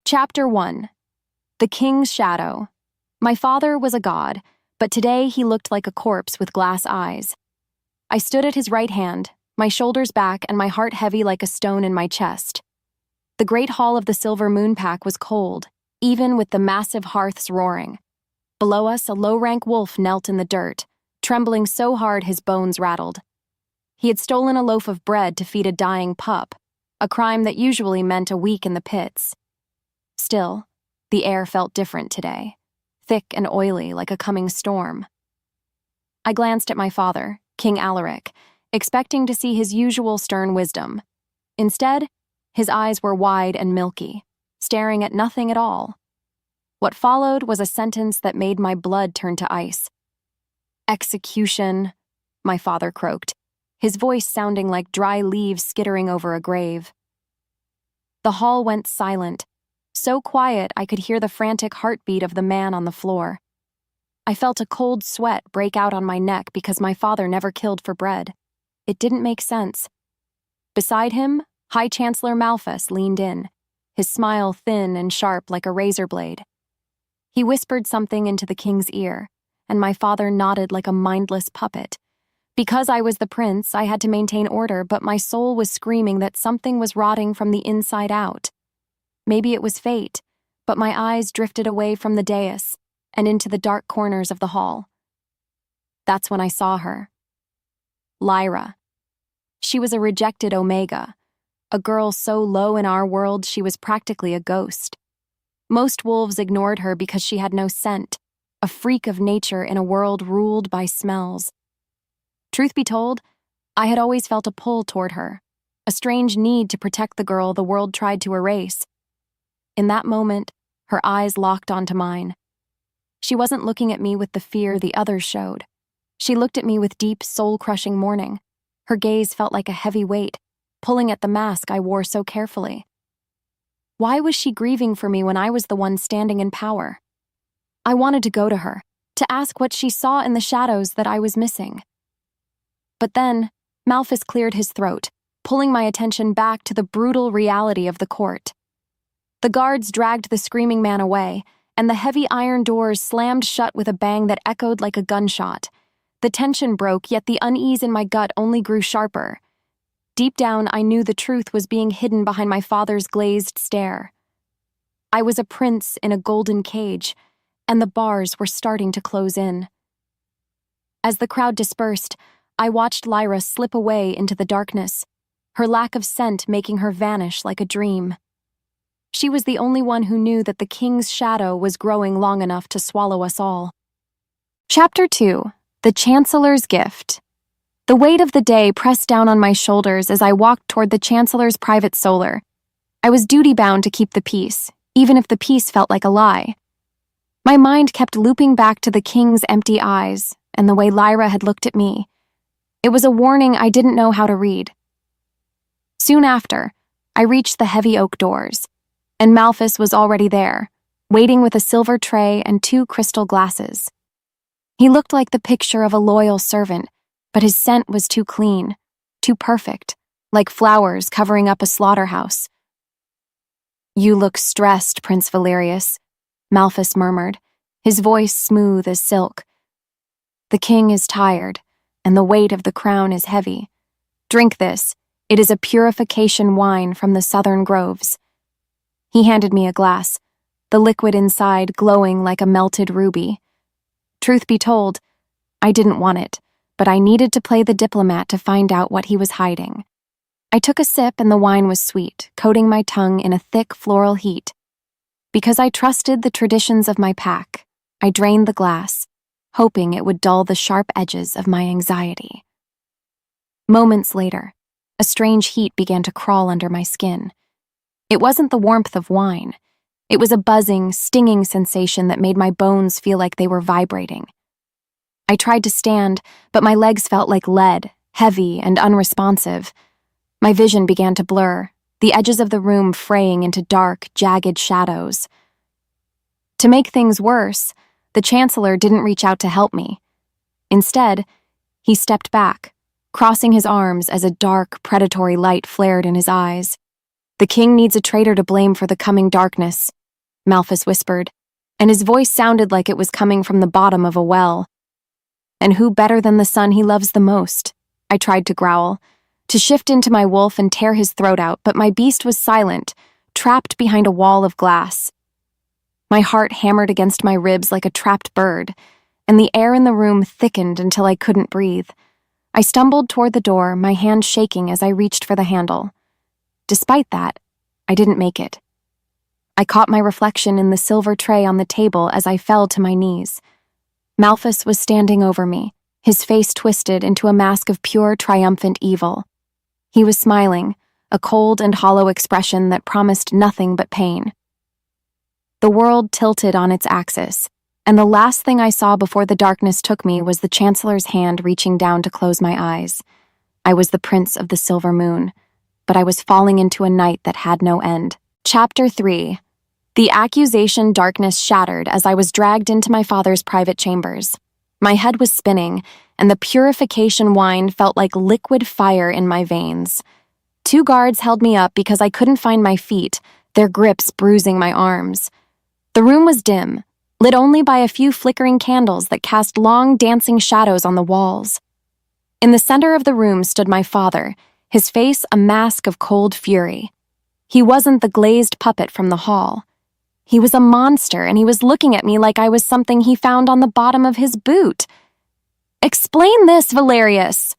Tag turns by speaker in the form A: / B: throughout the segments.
A: Chapter 1. The King's Shadow. My father was a god, but today he looked like a corpse with glass eyes. I stood at his right hand, my shoulders back and my heart heavy like a stone in my chest. The great hall of the Silver Moon Pack was cold, even with the massive hearths roaring. Below us, a low-rank wolf knelt in the dirt, trembling so hard his bones rattled. He had stolen a loaf of bread to feed a dying pup, a crime that usually meant a week in the pits. Still, the air felt different today, thick and oily like a coming storm. I glanced at my father, King Alaric, expecting to see his usual stern wisdom. Instead, his eyes were wide and milky, staring at nothing at all. What followed was a sentence that made my blood turn to ice. "Execution," my father croaked, his voice sounding like dry leaves skittering over a grave. The hall went silent, so quiet I could hear the frantic heartbeat of the man on the floor. I felt a cold sweat break out on my neck because my father never killed for bread. It didn't make sense. Beside him, High Chancellor Malphus leaned in, his smile thin and sharp like a razor blade. He whispered something into the king's ear, and my father nodded like a mindless puppet. Because I was the prince, I had to maintain order, but my soul was screaming that something was rotting from the inside out. Maybe it was fate, but my eyes drifted away from the dais and into the dark corners of the hall. That's when I saw her. Lyra. She was a rejected Omega, a girl so low in our world she was practically a ghost. Most wolves ignored her because she had no scent, a freak of nature in a world ruled by smells. Truth be told, I had always felt a pull toward her, a strange need to protect the girl the world tried to erase. In that moment, her eyes locked onto mine. She wasn't looking at me with the fear the others showed. She looked at me with deep, soul-crushing mourning. Her gaze felt like a heavy weight, pulling at the mask I wore so carefully. Why was she grieving for me when I was the one standing in power? I wanted to go to her, to ask what she saw in the shadows that I was missing. But then, Malphus cleared his throat, pulling my attention back to the brutal reality of the court. The guards dragged the screaming man away, and the heavy iron doors slammed shut with a bang that echoed like a gunshot. The tension broke, yet the unease in my gut only grew sharper. Deep down, I knew the truth was being hidden behind my father's glazed stare. I was a prince in a golden cage, and the bars were starting to close in. As the crowd dispersed, I watched Lyra slip away into the darkness, her lack of scent making her vanish like a dream. She was the only one who knew that the king's shadow was growing long enough to swallow us all. Chapter 2. The Chancellor's Gift. The weight of the day pressed down on my shoulders as I walked toward the Chancellor's private solar. I was duty-bound to keep the peace, even if the peace felt like a lie. My mind kept looping back to the king's empty eyes and the way Lyra had looked at me. It was a warning I didn't know how to read. Soon after, I reached the heavy oak doors, and Malphus was already there, waiting with a silver tray and 2 crystal glasses. He looked like the picture of a loyal servant, but his scent was too clean, too perfect, like flowers covering up a slaughterhouse. "You look stressed, Prince Valerius," Malphus murmured, his voice smooth as silk. "The king is tired, and the weight of the crown is heavy. Drink this. It is a purification wine from the southern groves." He handed me a glass, the liquid inside glowing like a melted ruby. Truth be told, I didn't want it, but I needed to play the diplomat to find out what he was hiding. I took a sip and the wine was sweet, coating my tongue in a thick floral heat. Because I trusted the traditions of my pack, I drained the glass, hoping it would dull the sharp edges of my anxiety. Moments later, a strange heat began to crawl under my skin. It wasn't the warmth of wine. It was a buzzing, stinging sensation that made my bones feel like they were vibrating. I tried to stand, but my legs felt like lead, heavy and unresponsive. My vision began to blur, the edges of the room fraying into dark, jagged shadows. To make things worse, the Chancellor didn't reach out to help me. Instead, he stepped back, crossing his arms as a dark, predatory light flared in his eyes. "The king needs a traitor to blame for the coming darkness," Malthus whispered, and his voice sounded like it was coming from the bottom of a well. And who better than the son he loves the most? I tried to growl, to shift into my wolf and tear his throat out, but my beast was silent, trapped behind a wall of glass. My heart hammered against my ribs like a trapped bird, and the air in the room thickened until I couldn't breathe. I stumbled toward the door, my hand shaking as I reached for the handle. Despite that, I didn't make it. I caught my reflection in the silver tray on the table as I fell to my knees. Malthus was standing over me, his face twisted into a mask of pure, triumphant evil. He was smiling, a cold and hollow expression that promised nothing but pain. The world tilted on its axis, and the last thing I saw before the darkness took me was the Chancellor's hand reaching down to close my eyes. I was the Prince of the Silver Moon, but I was falling into a night that had no end. Chapter 3. The accusation darkness shattered as I was dragged into my father's private chambers. My head was spinning, and the purification wine felt like liquid fire in my veins. 2 guards held me up because I couldn't find my feet, their grips bruising my arms. The room was dim, lit only by a few flickering candles that cast long dancing shadows on the walls. In the center of the room stood my father, his face a mask of cold fury. He wasn't the glazed puppet from the hall. He was a monster, and he was looking at me like I was something he found on the bottom of his boot. "Explain this, Valerius!"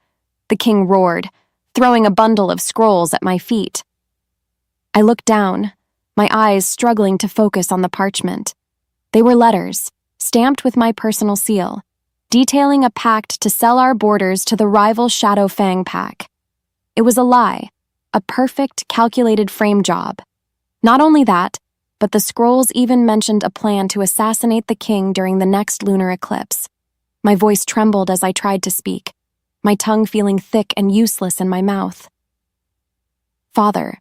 A: the king roared, throwing a bundle of scrolls at my feet. I looked down, my eyes struggling to focus on the parchment. They were letters, stamped with my personal seal, detailing a pact to sell our borders to the rival Shadow Fang pack. It was a lie, a perfect, calculated frame job. Not only that, but the scrolls even mentioned a plan to assassinate the king during the next lunar eclipse. My voice trembled as I tried to speak, my tongue feeling thick and useless in my mouth. "Father,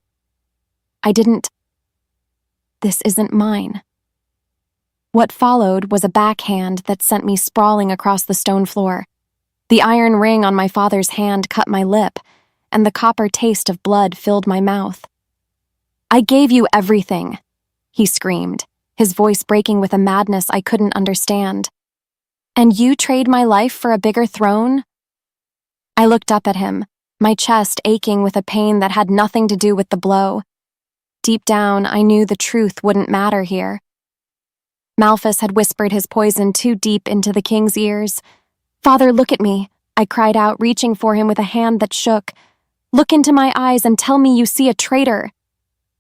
A: this isn't mine." What followed was a backhand that sent me sprawling across the stone floor. The iron ring on my father's hand cut my lip, and the copper taste of blood filled my mouth. "I gave you everything," he screamed, his voice breaking with a madness I couldn't understand. "And you trade my life for a bigger throne?" I looked up at him, my chest aching with a pain that had nothing to do with the blow. Deep down, I knew the truth wouldn't matter here. Malthus had whispered his poison too deep into the king's ears. "Father, look at me," I cried out, reaching for him with a hand that shook. "Look into my eyes and tell me you see a traitor."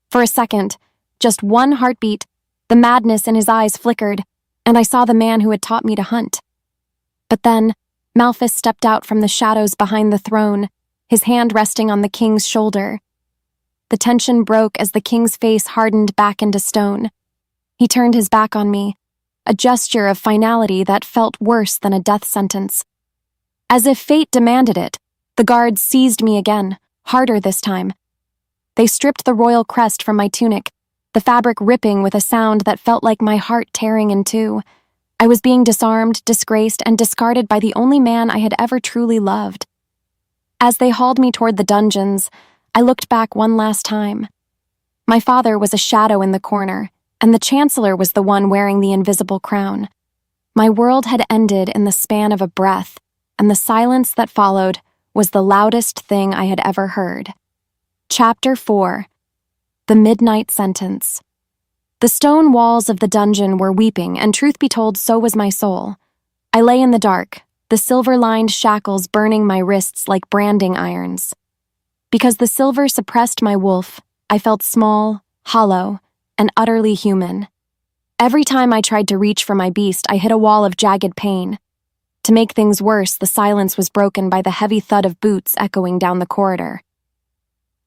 A: For a second, just one heartbeat, the madness in his eyes flickered, and I saw the man who had taught me to hunt. But then, Malthus stepped out from the shadows behind the throne, his hand resting on the king's shoulder. The tension broke as the king's face hardened back into stone. He turned his back on me, a gesture of finality that felt worse than a death sentence. As if fate demanded it, the guards seized me again, harder this time. They stripped the royal crest from my tunic, the fabric ripping with a sound that felt like my heart tearing in two. I was being disarmed, disgraced, and discarded by the only man I had ever truly loved. As they hauled me toward the dungeons, I looked back one last time. My father was a shadow in the corner, and the Chancellor was the one wearing the invisible crown. My world had ended in the span of a breath, and the silence that followed was the loudest thing I had ever heard. Chapter 4. The Midnight Sentence. The stone walls of the dungeon were weeping, and truth be told, so was my soul. I lay in the dark, the silver-lined shackles burning my wrists like branding irons. Because the silver suppressed my wolf, I felt small, hollow, and utterly human. Every time I tried to reach for my beast, I hit a wall of jagged pain. To make things worse, the silence was broken by the heavy thud of boots echoing down the corridor.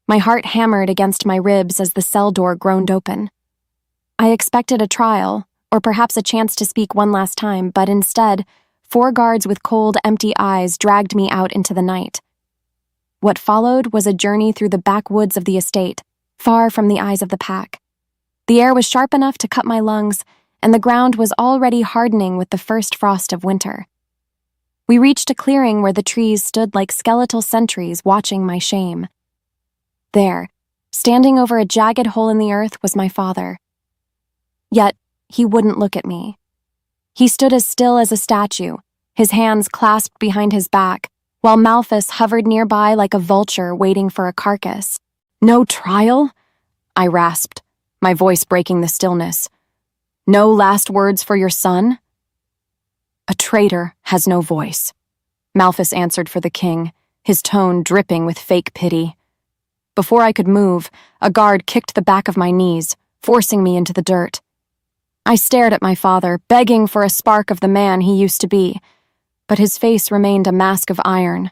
A: My heart hammered against my ribs as the cell door groaned open. I expected a trial, or perhaps a chance to speak one last time, but instead, 4 guards with cold, empty eyes dragged me out into the night. What followed was a journey through the backwoods of the estate, far from the eyes of the pack. The air was sharp enough to cut my lungs, and the ground was already hardening with the first frost of winter. We reached a clearing where the trees stood like skeletal sentries watching my shame. There, standing over a jagged hole in the earth, was my father. Yet, he wouldn't look at me. He stood as still as a statue, his hands clasped behind his back, while Malthus hovered nearby like a vulture waiting for a carcass. "No trial?" I rasped, my voice breaking the stillness. "No last words for your son?" "A traitor has no voice," Malthus answered for the king, his tone dripping with fake pity. Before I could move, a guard kicked the back of my knees, forcing me into the dirt. I stared at my father, begging for a spark of the man he used to be, but his face remained a mask of iron.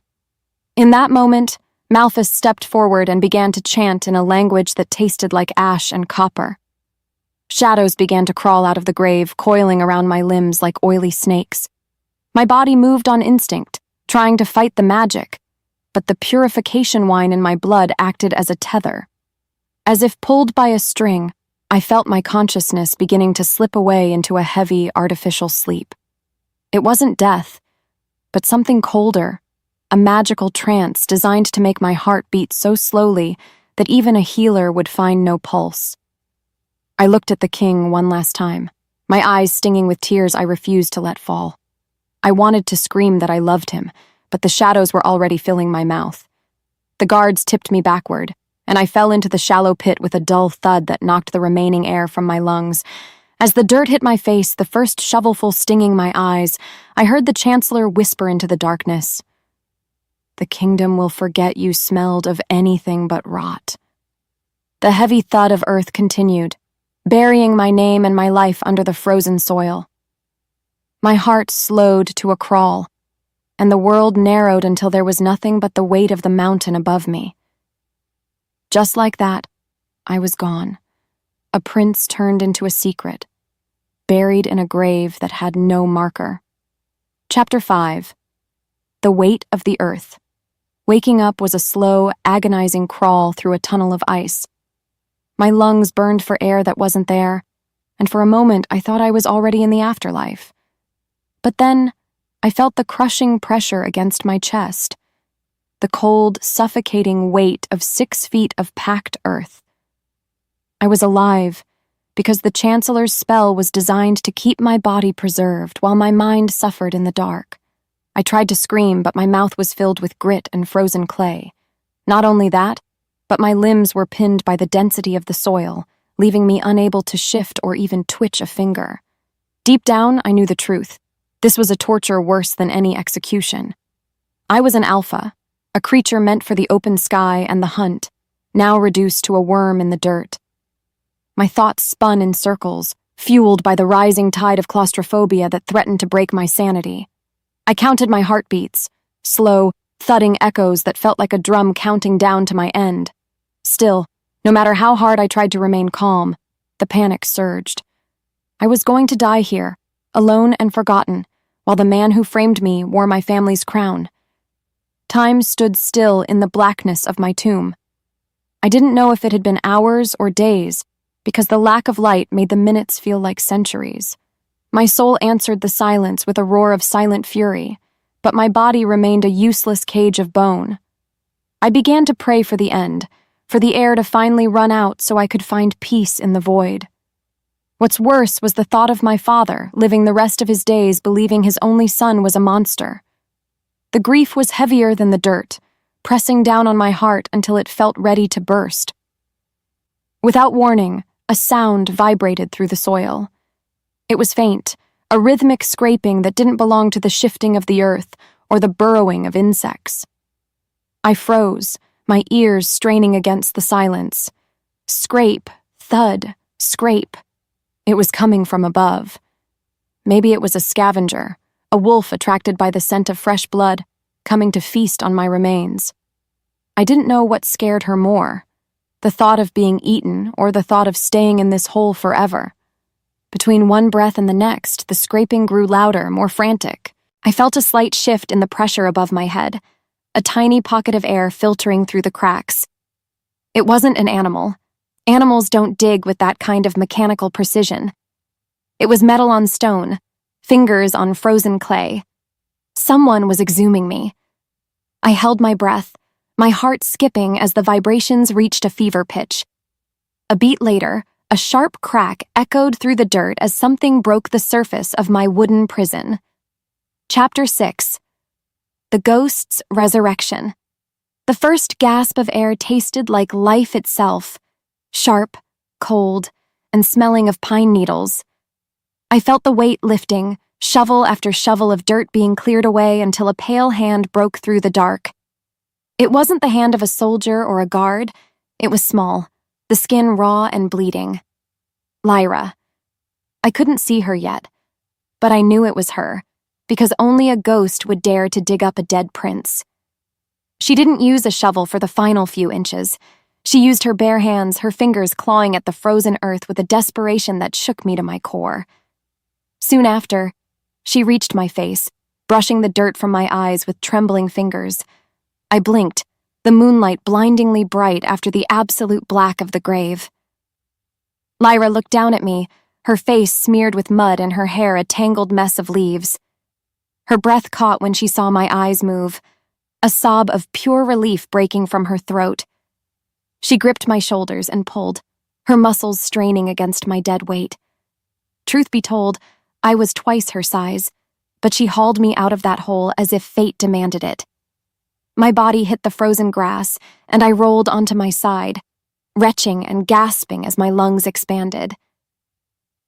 A: In that moment, Malthus stepped forward and began to chant in a language that tasted like ash and copper. Shadows began to crawl out of the grave, coiling around my limbs like oily snakes. My body moved on instinct, trying to fight the magic, but the purification wine in my blood acted as a tether. As if pulled by a string, I felt my consciousness beginning to slip away into a heavy, artificial sleep. It wasn't death, but something colder, a magical trance designed to make my heart beat so slowly that even a healer would find no pulse. I looked at the king one last time, my eyes stinging with tears I refused to let fall. I wanted to scream that I loved him, but the shadows were already filling my mouth. The guards tipped me backward, and I fell into the shallow pit with a dull thud that knocked the remaining air from my lungs. As the dirt hit my face, the first shovelful stinging my eyes, I heard the chancellor whisper into the darkness, "The kingdom will forget you smelled of anything but rot." The heavy thud of earth continued, burying my name and my life under the frozen soil. My heart slowed to a crawl, and the world narrowed until there was nothing but the weight of the mountain above me. Just like that, I was gone. A prince turned into a secret, buried in a grave that had no marker. Chapter 5. The Weight of the Earth. Waking up was a slow, agonizing crawl through a tunnel of ice. My lungs burned for air that wasn't there, and for a moment I thought I was already in the afterlife. But then, I felt the crushing pressure against my chest, the cold, suffocating weight of 6 feet of packed earth. I was alive, because the Chancellor's spell was designed to keep my body preserved while my mind suffered in the dark. I tried to scream, but my mouth was filled with grit and frozen clay. Not only that, but my limbs were pinned by the density of the soil, leaving me unable to shift or even twitch a finger. Deep down, I knew the truth. This was a torture worse than any execution. I was an alpha, a creature meant for the open sky and the hunt, now reduced to a worm in the dirt. My thoughts spun in circles, fueled by the rising tide of claustrophobia that threatened to break my sanity. I counted my heartbeats, slow, thudding echoes that felt like a drum counting down to my end. Still, no matter how hard I tried to remain calm, the panic surged. I was going to die here, alone and forgotten, while the man who framed me wore my family's crown. Time stood still in the blackness of my tomb. I didn't know if it had been hours or days, because the lack of light made the minutes feel like centuries. My soul answered the silence with a roar of silent fury, but my body remained a useless cage of bone. I began to pray for the end, for the air to finally run out so I could find peace in the void. What's worse was the thought of my father living the rest of his days believing his only son was a monster. The grief was heavier than the dirt, pressing down on my heart until it felt ready to burst. Without warning, a sound vibrated through the soil. It was faint, a rhythmic scraping that didn't belong to the shifting of the earth or the burrowing of insects. I froze, my ears straining against the silence. Scrape, thud, scrape. It was coming from above. Maybe it was a scavenger, a wolf attracted by the scent of fresh blood, coming to feast on my remains. I didn't know what scared her more, the thought of being eaten or the thought of staying in this hole forever. Between one breath and the next, the scraping grew louder, more frantic. I felt a slight shift in the pressure above my head, a tiny pocket of air filtering through the cracks. It wasn't an animal. Animals don't dig with that kind of mechanical precision. It was metal on stone, fingers on frozen clay. Someone was exhuming me. I held my breath, my heart skipping as the vibrations reached a fever pitch. A beat later, A sharp crack echoed through the dirt as something broke the surface of my wooden prison. Chapter 6. The Ghost's Resurrection. The first gasp of air tasted like life itself, sharp, cold, and smelling of pine needles. I felt the weight lifting, shovel after shovel of dirt being cleared away until a pale hand broke through the dark. It wasn't the hand of a soldier or a guard. It was small, the skin raw and bleeding. Lyra. I couldn't see her yet, but I knew it was her, because only a ghost would dare to dig up a dead prince. She didn't use a shovel for the final few inches. She used her bare hands, her fingers clawing at the frozen earth with a desperation that shook me to my core. Soon after, she reached my face, brushing the dirt from my eyes with trembling fingers. I blinked, the moonlight blindingly bright after the absolute black of the grave. Lyra looked down at me, her face smeared with mud and her hair a tangled mess of leaves. Her breath caught when she saw my eyes move, a sob of pure relief breaking from her throat. She gripped my shoulders and pulled, her muscles straining against my dead weight. Truth be told, I was twice her size, but she hauled me out of that hole as if fate demanded it. My body hit the frozen grass, and I rolled onto my side, retching and gasping as my lungs expanded.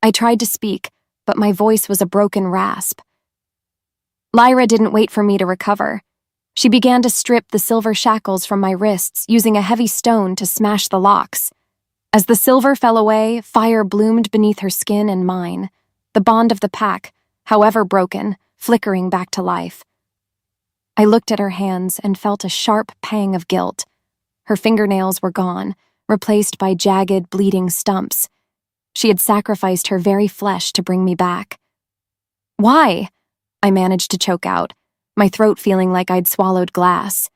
A: I tried to speak, but my voice was a broken rasp. Lyra didn't wait for me to recover. She began to strip the silver shackles from my wrists, using a heavy stone to smash the locks. As the silver fell away, fire bloomed beneath her skin and mine, the bond of the pack, however broken, flickering back to life. I looked at her hands and felt a sharp pang of guilt. Her fingernails were gone, replaced by jagged, bleeding stumps. She had sacrificed her very flesh to bring me back. Why? I managed to choke out, my throat feeling like I'd swallowed glass.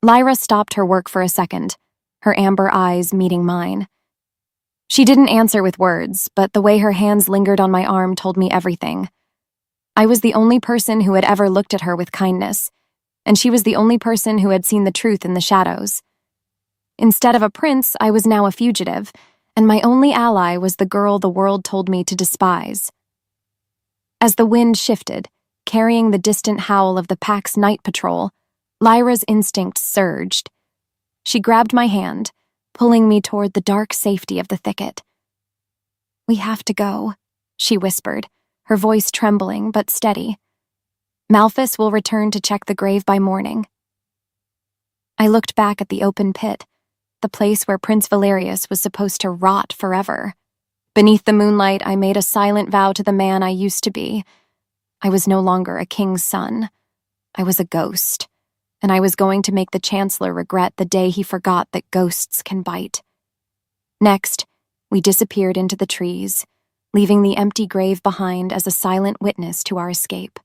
A: Lyra stopped her work for a second, her amber eyes meeting mine. She didn't answer with words, but the way her hands lingered on my arm told me everything. I was the only person who had ever looked at her with kindness, and she was the only person who had seen the truth in the shadows. Instead of a prince, I was now a fugitive, and my only ally was the girl the world told me to despise. As the wind shifted, carrying the distant howl of the pack's night patrol, Lyra's instincts surged. She grabbed my hand, pulling me toward the dark safety of the thicket. "We have to go," she whispered, her voice trembling but steady. "Malphus will return to check the grave by morning." I looked back at the open pit, the place where Prince Valerius was supposed to rot forever. Beneath the moonlight, I made a silent vow to the man I used to be. I was no longer a king's son. I was a ghost, and I was going to make the Chancellor regret the day he forgot that ghosts can bite. Next, we disappeared into the trees, leaving the empty grave behind as a silent witness to our escape.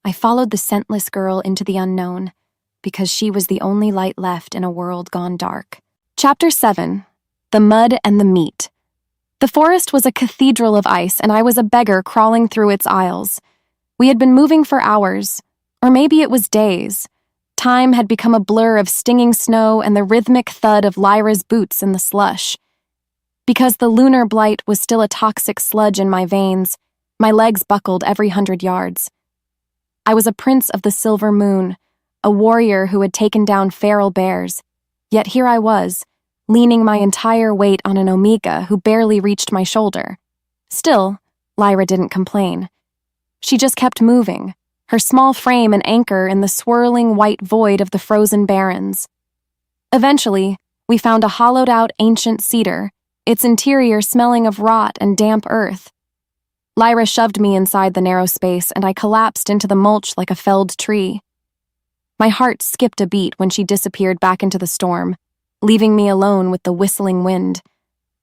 A: I followed the scentless girl into the unknown, because she was the only light left in a world gone dark. Chapter 7. The Mud and the Meat. The forest was a cathedral of ice, and I was a beggar crawling through its aisles. We had been moving for hours, or maybe it was days. Time had become a blur of stinging snow and the rhythmic thud of Lyra's boots in the slush. Because the lunar blight was still a toxic sludge in my veins, my legs buckled every 100 yards. I was a prince of the silver moon, a warrior who had taken down feral bears, yet here I was, leaning my entire weight on an omega who barely reached my shoulder. Still, Lyra didn't complain. She just kept moving, her small frame an anchor in the swirling white void of the frozen barrens. Eventually, we found a hollowed-out ancient cedar, its interior smelling of rot and damp earth. Lyra shoved me inside the narrow space, and I collapsed into the mulch like a felled tree. My heart skipped a beat when she disappeared back into the storm, leaving me alone with the whistling wind.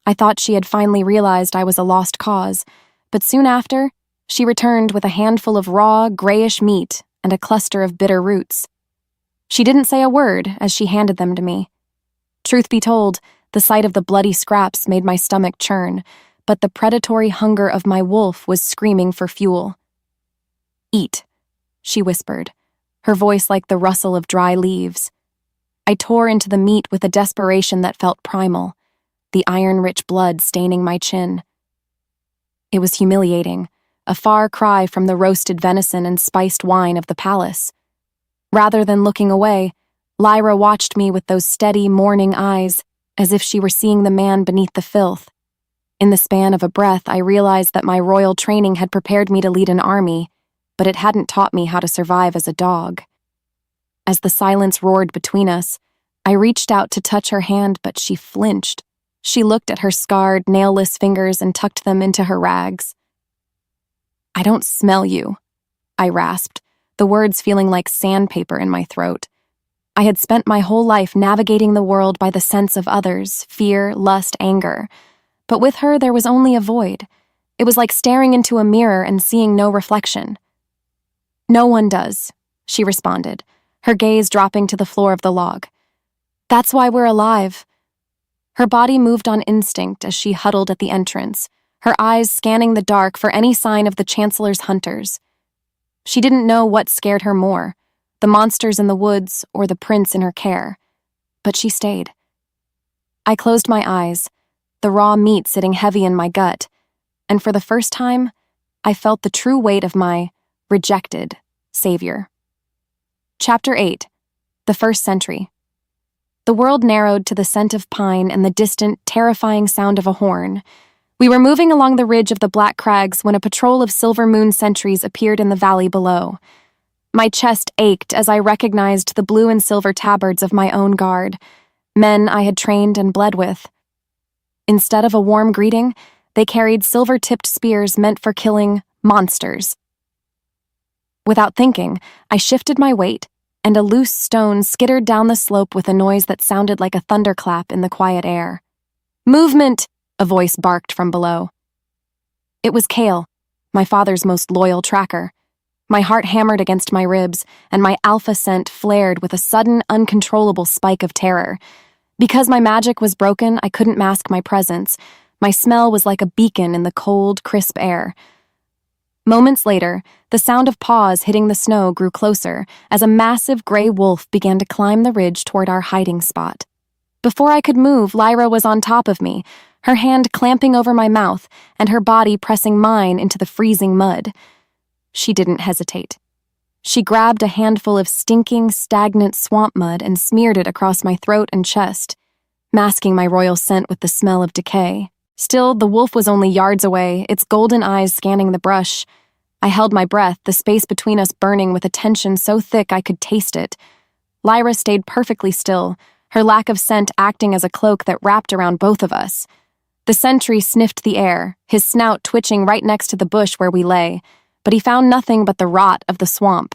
A: I thought she had finally realized I was a lost cause, but soon after, she returned with a handful of raw, grayish meat and a cluster of bitter roots. She didn't say a word as she handed them to me. Truth be told, the sight of the bloody scraps made my stomach churn, but the predatory hunger of my wolf was screaming for fuel. "Eat," she whispered, her voice like the rustle of dry leaves. I tore into the meat with a desperation that felt primal. the iron-rich blood staining my chin. It was humiliating, a far cry from the roasted venison and spiced wine of the palace. Rather than looking away, Lyra watched me with those steady, mourning eyes, as if she were seeing the man beneath the filth. In the span of a breath, I realized that my royal training had prepared me to lead an army, but it hadn't taught me how to survive as a dog. As the silence roared between us, I reached out to touch her hand, but she flinched. She looked at her scarred, nailless fingers and tucked them into her rags. "I don't smell you," I rasped, the words feeling like sandpaper in my throat. I had spent my whole life navigating the world by the sense of others, fear, lust, anger. But with her, there was only a void. It was like staring into a mirror and seeing no reflection. "No one does," she responded, her gaze dropping to the floor of the log. "That's why we're alive." Her body moved on instinct as she huddled at the entrance, her eyes scanning the dark for any sign of the Chancellor's hunters. She didn't know what scared her more, the monsters in the woods or the prince in her care. But she stayed. I closed my eyes, the raw meat sitting heavy in my gut, and for the first time, I felt the true weight of my rejected savior. Chapter 8. The First Sentry. The world narrowed to the scent of pine and the distant, terrifying sound of a horn. We were moving along the ridge of the Black Crags when a patrol of Silver Moon sentries appeared in the valley below. My chest ached as I recognized the blue and silver tabards of my own guard, men I had trained and bled with. Instead of a warm greeting, they carried silver-tipped spears meant for killing monsters. Without thinking, I shifted my weight, and a loose stone skittered down the slope with a noise that sounded like a thunderclap in the quiet air. "Movement!" a voice barked from below. It was Kale, my father's most loyal tracker. My heart hammered against my ribs, and my alpha scent flared with a sudden, uncontrollable spike of terror. Because my magic was broken, I couldn't mask my presence. My smell was like a beacon in the cold, crisp air. Moments later, the sound of paws hitting the snow grew closer as a massive gray wolf began to climb the ridge toward our hiding spot. Before I could move, Lyra was on top of me, her hand clamping over my mouth and her body pressing mine into the freezing mud. She didn't hesitate. She grabbed a handful of stinking, stagnant swamp mud and smeared it across my throat and chest, masking my royal scent with the smell of decay. Still, the wolf was only yards away, its golden eyes scanning the brush. I held my breath, the space between us burning with a tension so thick I could taste it. Lyra stayed perfectly still, her lack of scent acting as a cloak that wrapped around both of us. The sentry sniffed the air, his snout twitching right next to the bush where we lay, but he found nothing but the rot of the swamp.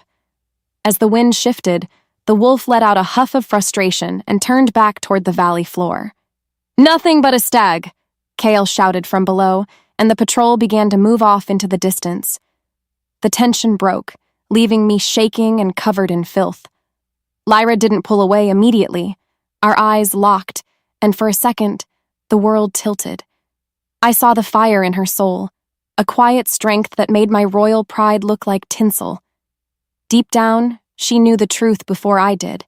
A: As the wind shifted, the wolf let out a huff of frustration and turned back toward the valley floor. "Nothing but a stag!" Kale shouted from below, and the patrol began to move off into the distance. The tension broke, leaving me shaking and covered in filth. Lyra didn't pull away immediately. Our eyes locked, and for a second, the world tilted. I saw the fire in her soul, a quiet strength that made my royal pride look like tinsel. Deep down, she knew the truth before I did.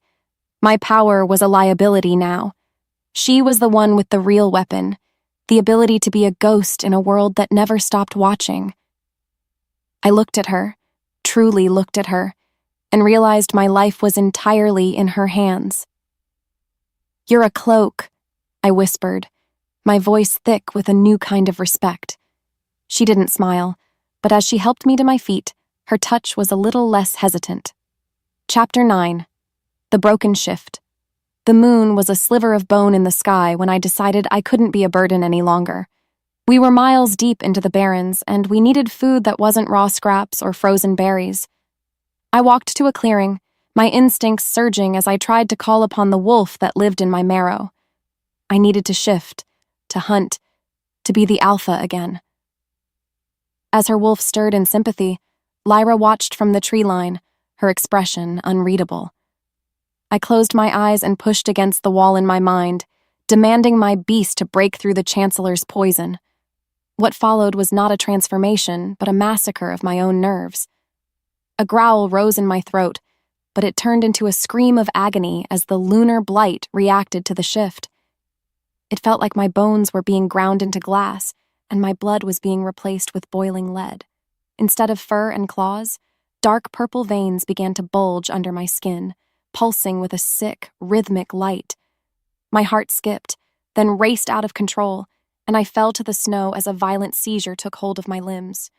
A: My power was a liability now. She was the one with the real weapon, the ability to be a ghost in a world that never stopped watching. I looked at her, truly looked at her, and realized my life was entirely in her hands. "You're a cloak," I whispered, my voice thick with a new kind of respect. She didn't smile, but as she helped me to my feet, her touch was a little less hesitant. Chapter 9. The Broken Shift. The moon was a sliver of bone in the sky when I decided I couldn't be a burden any longer. We were miles deep into the barrens, and we needed food that wasn't raw scraps or frozen berries. I walked to a clearing, my instincts surging as I tried to call upon the wolf that lived in my marrow. I needed to shift, to hunt, to be the alpha again. As her wolf stirred in sympathy, Lyra watched from the tree line, her expression unreadable. I closed my eyes and pushed against the wall in my mind, demanding my beast to break through the Chancellor's poison. What followed was not a transformation, but a massacre of my own nerves. A growl rose in my throat, but it turned into a scream of agony as the lunar blight reacted to the shift. It felt like my bones were being ground into glass, and my blood was being replaced with boiling lead. Instead of fur and claws, dark purple veins began to bulge under my skin, pulsing with a sick, rhythmic light. My heart skipped, then raced out of control, and I fell to the snow as a violent seizure took hold of my limbs.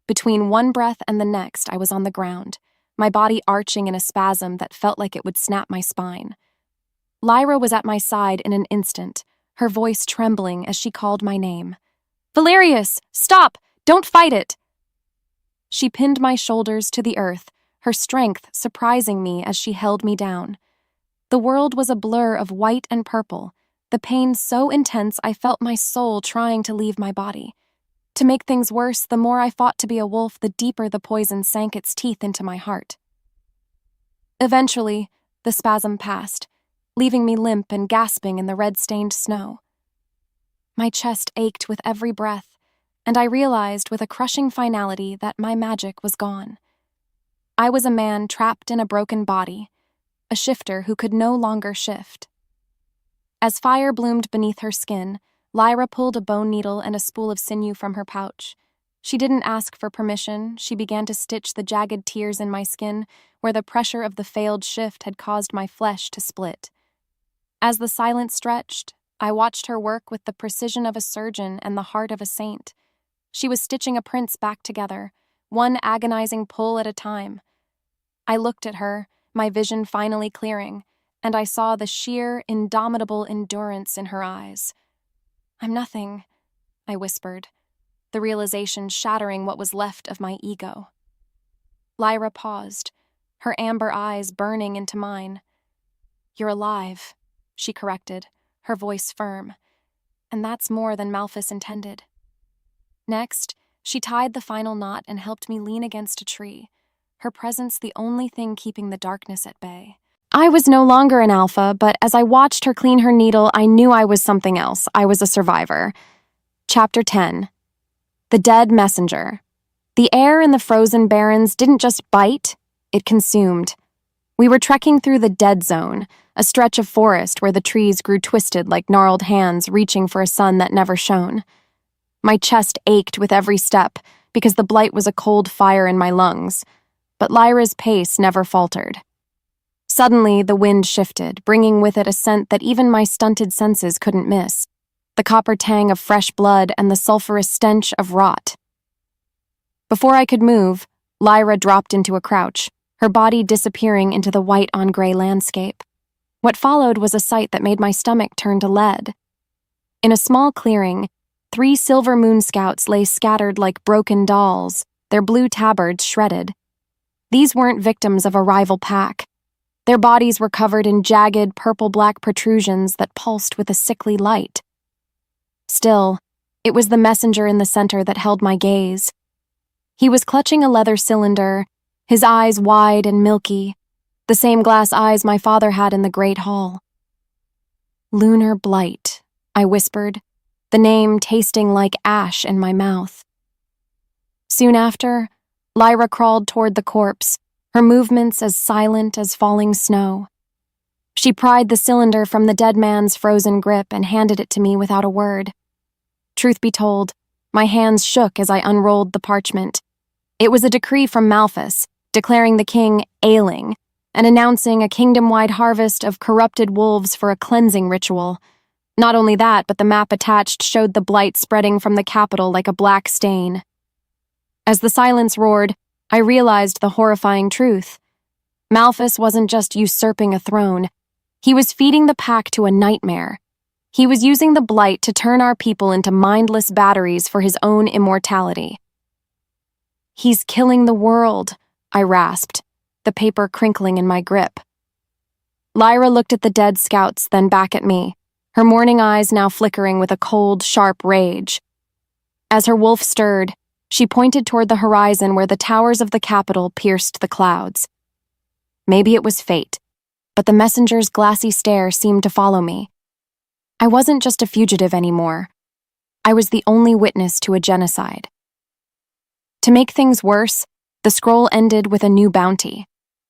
A: Between one breath and the next, I was on the ground, my body arching in a spasm that felt like it would snap my spine. Lyra was at my side in an instant, her voice trembling as she called my name. "Valerius, stop! Don't fight it!" She pinned my shoulders to the earth, her strength surprising me as she held me down. The world was a blur of white and purple, the pain so intense I felt my soul trying to leave my body. To make things worse, the more I fought to be a wolf, the deeper the poison sank its teeth into my heart. Eventually, the spasm passed, leaving me limp and gasping in the red-stained snow. My chest ached with every breath, and I realized with a crushing finality that my magic was gone. I was a man trapped in a broken body, a shifter who could no longer shift. As fire bloomed beneath her skin, Lyra pulled a bone needle and a spool of sinew from her pouch. She didn't ask for permission. She began to stitch the jagged tears in my skin where the pressure of the failed shift had caused my flesh to split. As the silence stretched, I watched her work with the precision of a surgeon and the heart of a saint. She was stitching a prince back together, one agonizing pull at a time. I looked at her, my vision finally clearing, and I saw the sheer, indomitable endurance in her eyes. "I'm nothing," I whispered, the realization shattering what was left of my ego. Lyra paused, her amber eyes burning into mine. "You're alive," she corrected, her voice firm. "And that's more than Malphus intended." Next, she tied the final knot and helped me lean against a tree, her presence the only thing keeping the darkness at bay. I was no longer an alpha, but as I watched her clean her needle, I knew I was something else. I was a survivor. Chapter 10. The Dead Messenger. The air in the frozen barrens didn't just bite, it consumed. We were trekking through the dead zone, a stretch of forest where the trees grew twisted like gnarled hands reaching for a sun that never shone. My chest ached with every step because the blight was a cold fire in my lungs, but Lyra's pace never faltered. Suddenly, the wind shifted, bringing with it a scent that even my stunted senses couldn't miss, the copper tang of fresh blood and the sulphurous stench of rot. Before I could move, Lyra dropped into a crouch, her body disappearing into the white-on-gray landscape. What followed was a sight that made my stomach turn to lead. In a small clearing, 3 silver moon scouts lay scattered like broken dolls, their blue tabards shredded. These weren't victims of a rival pack. Their bodies were covered in jagged, purple-black protrusions that pulsed with a sickly light. Still, it was the messenger in the center that held my gaze. He was clutching a leather cylinder, his eyes wide and milky, the same glass eyes my father had in the Great Hall. "Lunar Blight," I whispered, the name tasting like ash in my mouth. Soon after, Lyra crawled toward the corpse, her movements as silent as falling snow. She pried the cylinder from the dead man's frozen grip and handed it to me without a word. Truth be told, my hands shook as I unrolled the parchment. It was a decree from Malphus, declaring the king ailing, and announcing a kingdom-wide harvest of corrupted wolves for a cleansing ritual. Not only that, but the map attached showed the blight spreading from the capital like a black stain. As the silence roared, I realized the horrifying truth. Malphus wasn't just usurping a throne. He was feeding the pack to a nightmare. He was using the blight to turn our people into mindless batteries for his own immortality. "He's killing the world," I rasped, the paper crinkling in my grip. Lyra looked at the dead scouts, then back at me, her morning eyes now flickering with a cold, sharp rage. As her wolf stirred, she pointed toward the horizon where the towers of the capital pierced the clouds. Maybe it was fate, but the messenger's glassy stare seemed to follow me. I wasn't just a fugitive anymore. I was the only witness to a genocide. To make things worse, the scroll ended with a new bounty,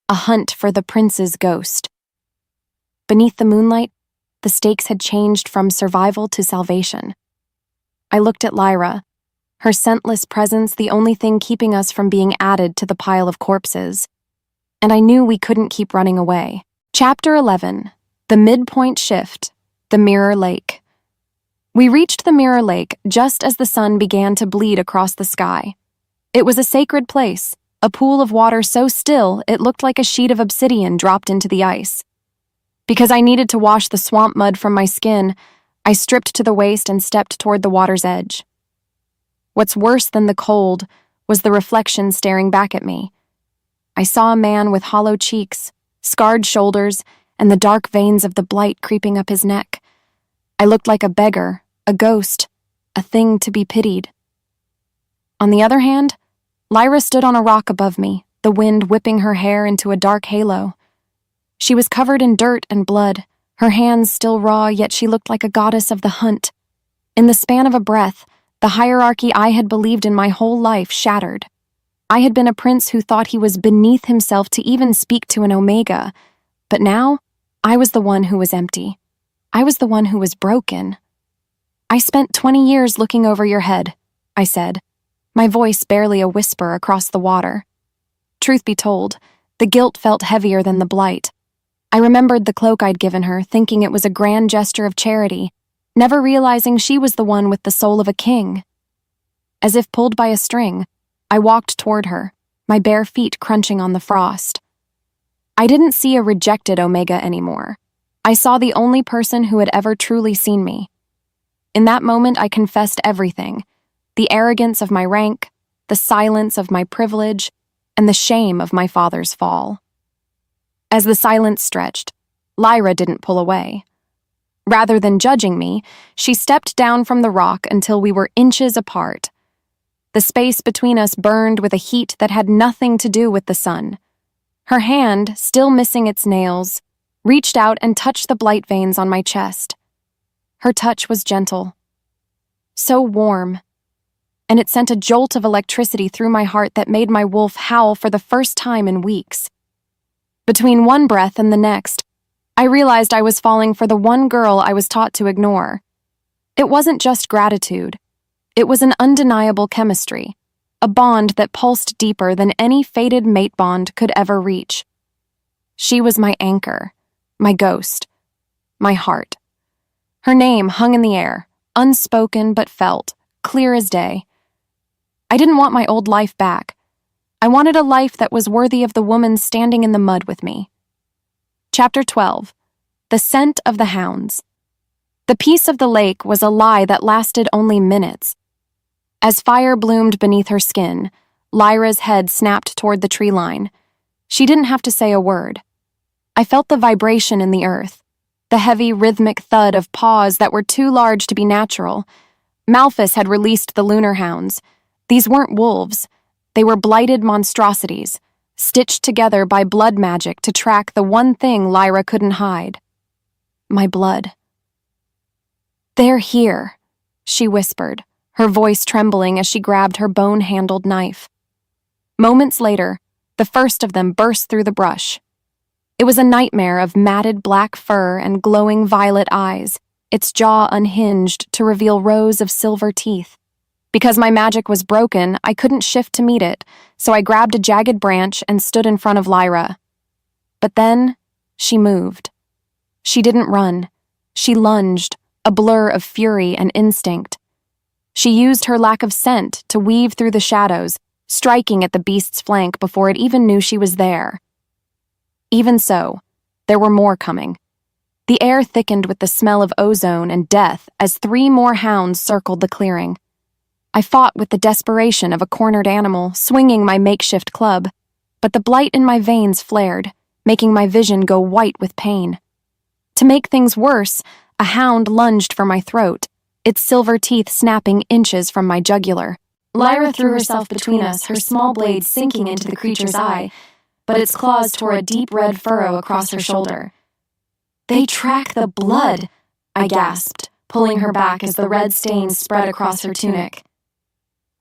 A: a hunt for the prince's ghost. Beneath the moonlight, The stakes had changed from survival to salvation. I looked at Lyra, her scentless presence the only thing keeping us from being added to the pile of corpses. And I knew we couldn't keep running away. Chapter 11. The Midpoint Shift. The Mirror Lake. We reached the Mirror Lake just as the sun began to bleed across the sky. It was a sacred place, a pool of water so still it looked like a sheet of obsidian dropped into the ice. Because I needed to wash the swamp mud from my skin, I stripped to the waist and stepped toward the water's edge. What's worse than the cold was the reflection staring back at me. I saw a man with hollow cheeks, scarred shoulders, and the dark veins of the blight creeping up his neck. I looked like a beggar, a ghost, a thing to be pitied. On the other hand, Lyra stood on a rock above me, the wind whipping her hair into a dark halo. She was covered in dirt and blood, her hands still raw, yet she looked like a goddess of the hunt. In the span of a breath, the hierarchy I had believed in my whole life shattered. I had been a prince who thought he was beneath himself to even speak to an Omega, but now I was the one who was empty. I was the one who was broken. "I spent 20 years looking over your head," I said, my voice barely a whisper across the water. Truth be told, the guilt felt heavier than the blight. I remembered the cloak I'd given her, thinking it was a grand gesture of charity, never realizing she was the one with the soul of a king. As if pulled by a string, I walked toward her, my bare feet crunching on the frost. I didn't see a rejected Omega anymore. I saw the only person who had ever truly seen me. In that moment, I confessed everything: the arrogance of my rank, the silence of my privilege, and the shame of my father's fall. As the silence stretched, Lyra didn't pull away. Rather than judging me, she stepped down from the rock until we were inches apart. The space between us burned with a heat that had nothing to do with the sun. Her hand, still missing its nails, reached out and touched the blight veins on my chest. Her touch was gentle, so warm, and it sent a jolt of electricity through my heart that made my wolf howl for the first time in weeks. Between one breath and the next, I realized I was falling for the one girl I was taught to ignore. It wasn't just gratitude. It was an undeniable chemistry, a bond that pulsed deeper than any fated mate bond could ever reach. She was my anchor, my ghost, my heart. Her name hung in the air, unspoken but felt, clear as day. I didn't want my old life back. I wanted a life that was worthy of the woman standing in the mud with me. Chapter 12. The Scent of the Hounds. The peace of the lake was a lie that lasted only minutes. As fire bloomed beneath her skin, Lyra's head snapped toward the tree line. She didn't have to say a word. I felt the vibration in the earth, the heavy rhythmic thud of paws that were too large to be natural. Malphus had released the lunar hounds. These weren't wolves. They were blighted monstrosities, stitched together by blood magic to track the one thing Lyra couldn't hide: my blood. "They're here," she whispered, her voice trembling as she grabbed her bone-handled knife. Moments later, the first of them burst through the brush. It was a nightmare of matted black fur and glowing violet eyes, its jaw unhinged to reveal rows of silver teeth. Because my magic was broken, I couldn't shift to meet it, so I grabbed a jagged branch and stood in front of Lyra. But then, she moved. She didn't run. She lunged, a blur of fury and instinct. She used her lack of scent to weave through the shadows, striking at the beast's flank before it even knew she was there. Even so, there were more coming. The air thickened with the smell of ozone and death as 3 more hounds circled the clearing. I fought with the desperation of a cornered animal, swinging my makeshift club, but the blight in my veins flared, making my vision go white with pain. To make things worse, a hound lunged for my throat, its silver teeth snapping inches from my jugular. Lyra threw herself between us, her small blade sinking into the creature's eye, but its claws tore a deep red furrow across her shoulder. "They track the blood," I gasped, pulling her back as the red stains spread across her tunic.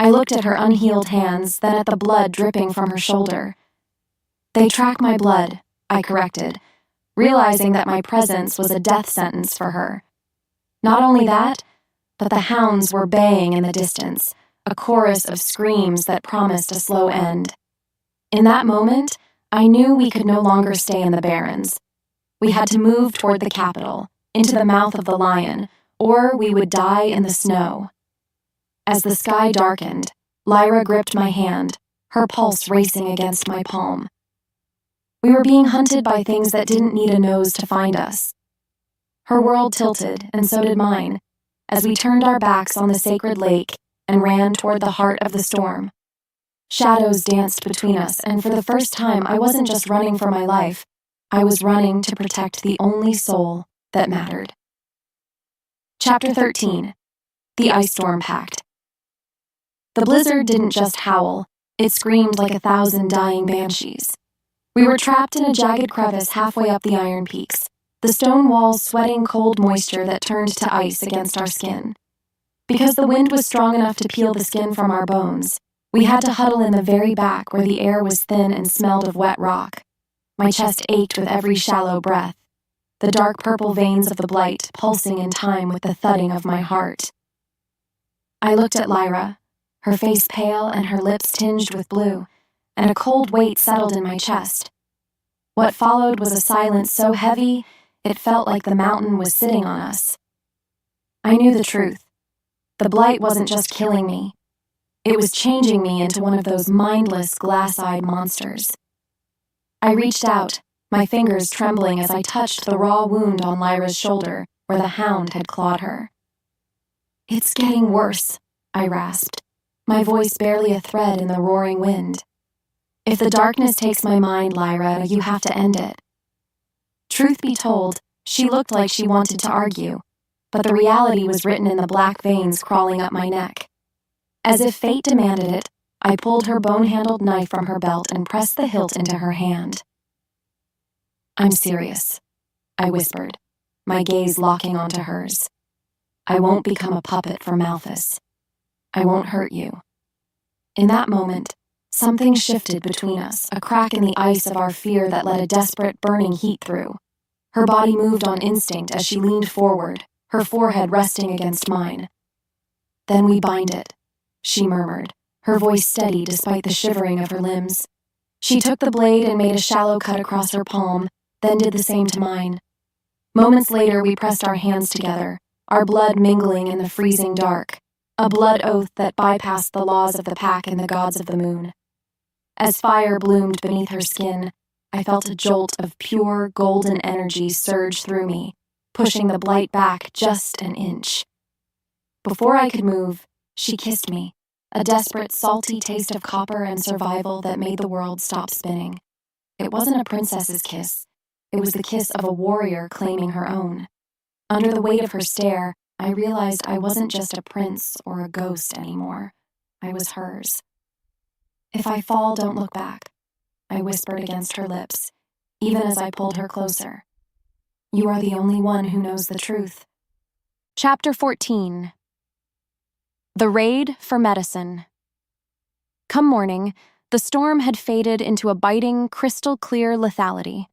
A: I looked at her unhealed hands, then at the blood dripping from her shoulder. "They track my blood," I corrected, realizing that my presence was a death sentence for her. Not only that, but the hounds were baying in the distance, a chorus of screams that promised a slow end. In that moment, I knew we could no longer stay in the Barrens. We had to move toward the capital, into the mouth of the lion, or we would die in the snow. As the sky darkened, Lyra gripped my hand, her pulse racing against my palm. We were being hunted by things that didn't need a nose to find us. Her world tilted, and so did mine, as we turned our backs on the sacred lake and ran toward the heart of the storm. Shadows danced between us, and for the first time I wasn't just running for my life, I was running to protect the only soul that mattered. Chapter 13. The Ice Storm Pact. The blizzard didn't just howl, it screamed like 1,000 dying banshees. We were trapped in a jagged crevice halfway up the Iron Peaks, the stone walls sweating cold moisture that turned to ice against our skin. Because the wind was strong enough to peel the skin from our bones, we had to huddle in the very back where the air was thin and smelled of wet rock. My chest ached with every shallow breath, the dark purple veins of the blight pulsing in time with the thudding of my heart. I looked at Lyra, her face pale and her lips tinged with blue, and a cold weight settled in my chest. What followed was a silence so heavy, it felt like the mountain was sitting on us. I knew the truth. The blight wasn't just killing me. It was changing me into one of those mindless, glass-eyed monsters. I reached out, my fingers trembling as I touched the raw wound on Lyra's shoulder where the hound had clawed her. "It's getting worse," I rasped, my voice barely a thread in the roaring wind. "If the darkness takes my mind, Lyra, you have to end it." Truth be told, she looked like she wanted to argue, but the reality was written in the black veins crawling up my neck. As if fate demanded it, I pulled her bone-handled knife from her belt and pressed the hilt into her hand. "I'm serious," I whispered, my gaze locking onto hers. "I won't become a puppet for Malthus. I won't hurt you." In that moment, something shifted between us, a crack in the ice of our fear that let a desperate, burning heat through. Her body moved on instinct as she leaned forward, her forehead resting against mine. "Then we bind it," she murmured, her voice steady despite the shivering of her limbs. She took the blade and made a shallow cut across her palm, then did the same to mine. Moments later, we pressed our hands together, our blood mingling in the freezing dark, a blood oath that bypassed the laws of the pack and the gods of the moon. As fire bloomed beneath her skin, I felt a jolt of pure, golden energy surge through me, pushing the blight back just an inch. Before I could move, she kissed me, a desperate, salty taste of copper and survival that made the world stop spinning. It wasn't a princess's kiss. It was the kiss of a warrior claiming her own. Under the weight of her stare, I realized I wasn't just a prince or a ghost anymore. I was hers. "If I fall, don't look back," I whispered against her lips, even as I pulled her closer. "You are the only one who knows the truth." Chapter 14. The Raid for Medicine. Come morning, the storm had faded into a biting, crystal-clear lethality.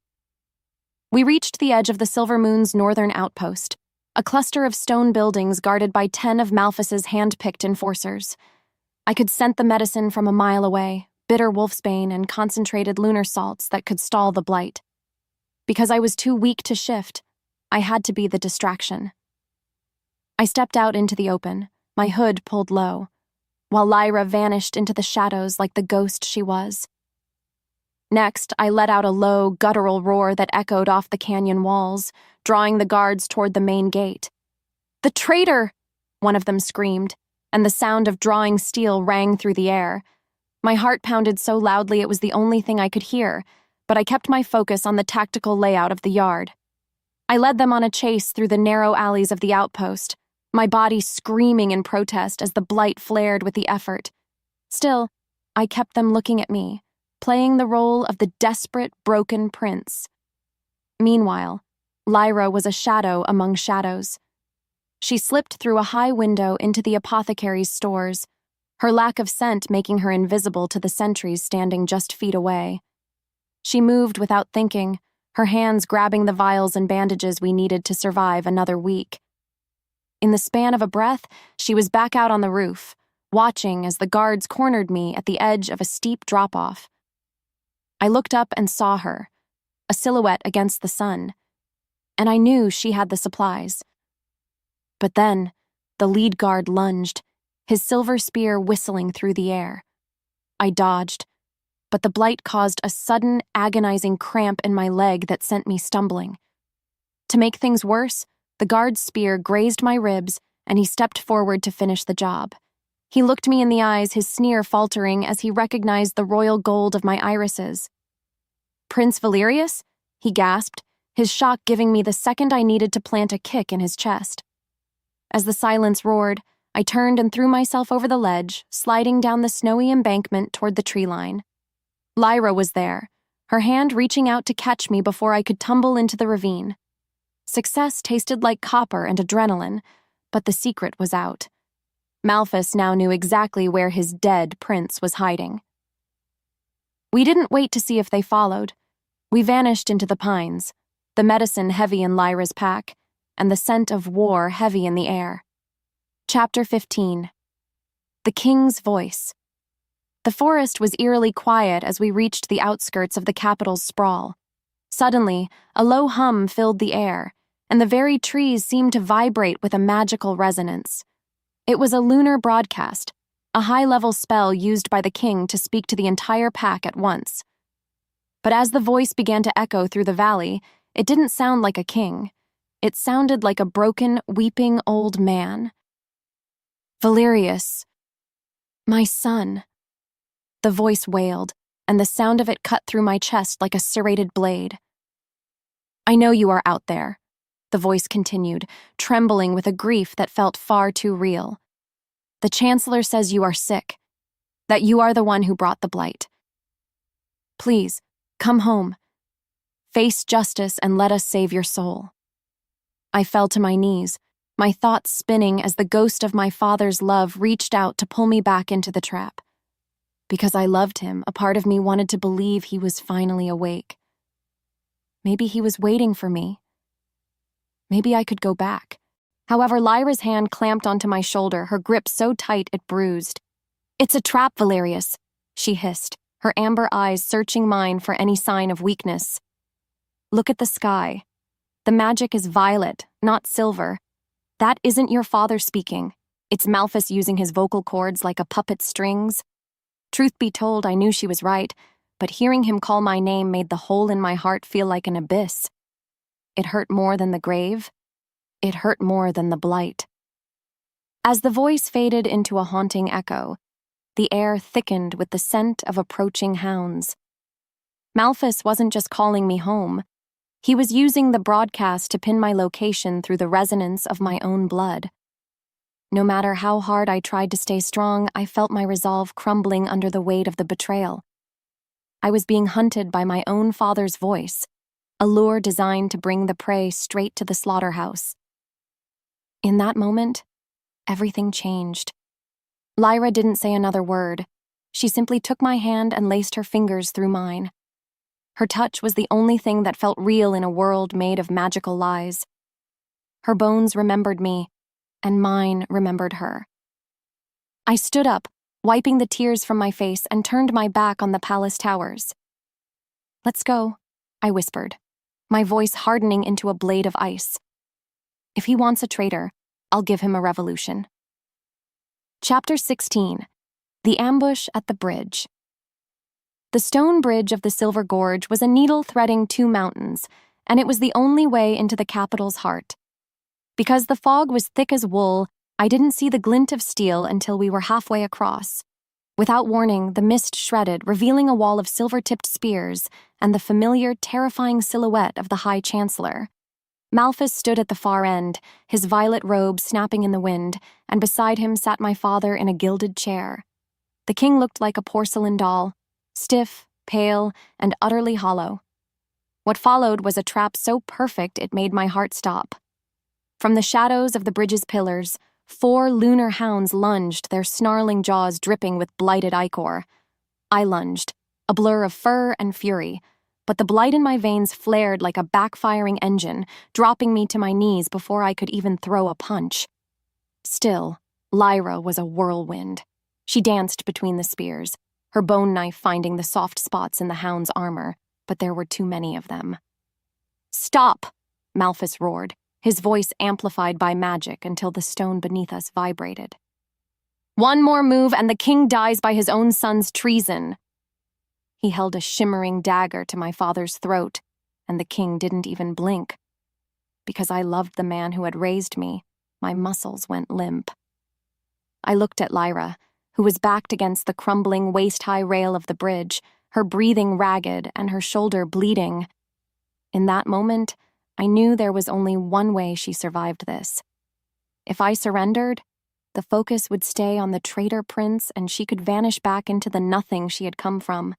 A: We reached the edge of the Silver Moon's northern outpost, a cluster of stone buildings guarded by 10 of Malthus's hand-picked enforcers. I could scent the medicine from a mile away, bitter wolfsbane and concentrated lunar salts that could stall the blight. Because I was too weak to shift, I had to be the distraction. I stepped out into the open, my hood pulled low, while Lyra vanished into the shadows like the ghost she was. Next, I let out a low, guttural roar that echoed off the canyon walls, drawing the guards toward the main gate. "The traitor!" one of them screamed, and the sound of drawing steel rang through the air. My heart pounded so loudly it was the only thing I could hear, but I kept my focus on the tactical layout of the yard. I led them on a chase through the narrow alleys of the outpost, my body screaming in protest as the blight flared with the effort. Still, I kept them looking at me, playing the role of the desperate, broken prince. Meanwhile, Lyra was a shadow among shadows. She slipped through a high window into the apothecary's stores, her lack of scent making her invisible to the sentries standing just feet away. She moved without thinking, her hands grabbing the vials and bandages we needed to survive another week. In the span of a breath, she was back out on the roof, watching as the guards cornered me at the edge of a steep drop-off. I looked up and saw her, a silhouette against the sun, and I knew she had the supplies. But then, the lead guard lunged, his silver spear whistling through the air. I dodged, but the blight caused a sudden, agonizing cramp in my leg that sent me stumbling. To make things worse, the guard's spear grazed my ribs, and he stepped forward to finish the job. He looked me in the eyes, his sneer faltering as he recognized the royal gold of my irises. "Prince Valerius?" he gasped, his shock giving me the second I needed to plant a kick in his chest. As the silence roared, I turned and threw myself over the ledge, sliding down the snowy embankment toward the tree line. Lyra was there, her hand reaching out to catch me before I could tumble into the ravine. Success tasted like copper and adrenaline, but the secret was out. Malphus now knew exactly where his dead prince was hiding. We didn't wait to see if they followed. We vanished into the pines, the medicine heavy in Lyra's pack, and the scent of war heavy in the air. Chapter 15. The King's Voice. The forest was eerily quiet as we reached the outskirts of the capital's sprawl. Suddenly, a low hum filled the air, and the very trees seemed to vibrate with a magical resonance. It was a lunar broadcast, a high-level spell used by the king to speak to the entire pack at once. But as the voice began to echo through the valley, it didn't sound like a king. It sounded like a broken, weeping old man. "Valerius, my son," the voice wailed, and the sound of it cut through my chest like a serrated blade. "I know you are out there," the voice continued, trembling with a grief that felt far too real. "The Chancellor says you are sick, that you are the one who brought the blight. Please, come home. Face justice and let us save your soul." I fell to my knees, my thoughts spinning as the ghost of my father's love reached out to pull me back into the trap. Because I loved him, a part of me wanted to believe he was finally awake. Maybe he was waiting for me. Maybe I could go back. However, Lyra's hand clamped onto my shoulder, her grip so tight it bruised. "It's a trap, Valerius," she hissed, her amber eyes searching mine for any sign of weakness. "Look at the sky. The magic is violet, not silver. That isn't your father speaking. It's Malphus using his vocal cords like a puppet's strings." Truth be told, I knew she was right, but hearing him call my name made the hole in my heart feel like an abyss. It hurt more than the grave. It hurt more than the blight. As the voice faded into a haunting echo, the air thickened with the scent of approaching hounds. Malphus wasn't just calling me home. He was using the broadcast to pin my location through the resonance of my own blood. No matter how hard I tried to stay strong, I felt my resolve crumbling under the weight of the betrayal. I was being hunted by my own father's voice, a lure designed to bring the prey straight to the slaughterhouse. In that moment, everything changed. Lyra didn't say another word. She simply took my hand and laced her fingers through mine. Her touch was the only thing that felt real in a world made of magical lies. Her bones remembered me, and mine remembered her. I stood up, wiping the tears from my face, and turned my back on the palace towers. "Let's go," I whispered, my voice hardening into a blade of ice. "If he wants a traitor, I'll give him a revolution." Chapter 16. The Ambush at the Bridge. The stone bridge of the Silver Gorge was a needle threading two mountains, and it was the only way into the capital's heart. Because the fog was thick as wool, I didn't see the glint of steel until we were halfway across. Without warning, the mist shredded, revealing a wall of silver-tipped spears and the familiar, terrifying silhouette of the High Chancellor. Malphus stood at the far end, his violet robe snapping in the wind, and beside him sat my father in a gilded chair. The king looked like a porcelain doll, stiff, pale, and utterly hollow. What followed was a trap so perfect it made my heart stop. From the shadows of the bridge's pillars, 4 lunar hounds lunged, their snarling jaws dripping with blighted ichor. I lunged, a blur of fur and fury, but the blight in my veins flared like a backfiring engine, dropping me to my knees before I could even throw a punch. Still, Lyra was a whirlwind. She danced between the spears, her bone knife finding the soft spots in the hound's armor, but there were too many of them. "Stop!" Malphus roared, his voice amplified by magic until the stone beneath us vibrated. "One more move and the king dies by his own son's treason." He held a shimmering dagger to my father's throat, and the king didn't even blink. Because I loved the man who had raised me, my muscles went limp. I looked at Lyra, who was backed against the crumbling waist-high rail of the bridge, her breathing ragged and her shoulder bleeding. In that moment, I knew there was only one way she survived this. If I surrendered, the focus would stay on the traitor prince and she could vanish back into the nothing she had come from.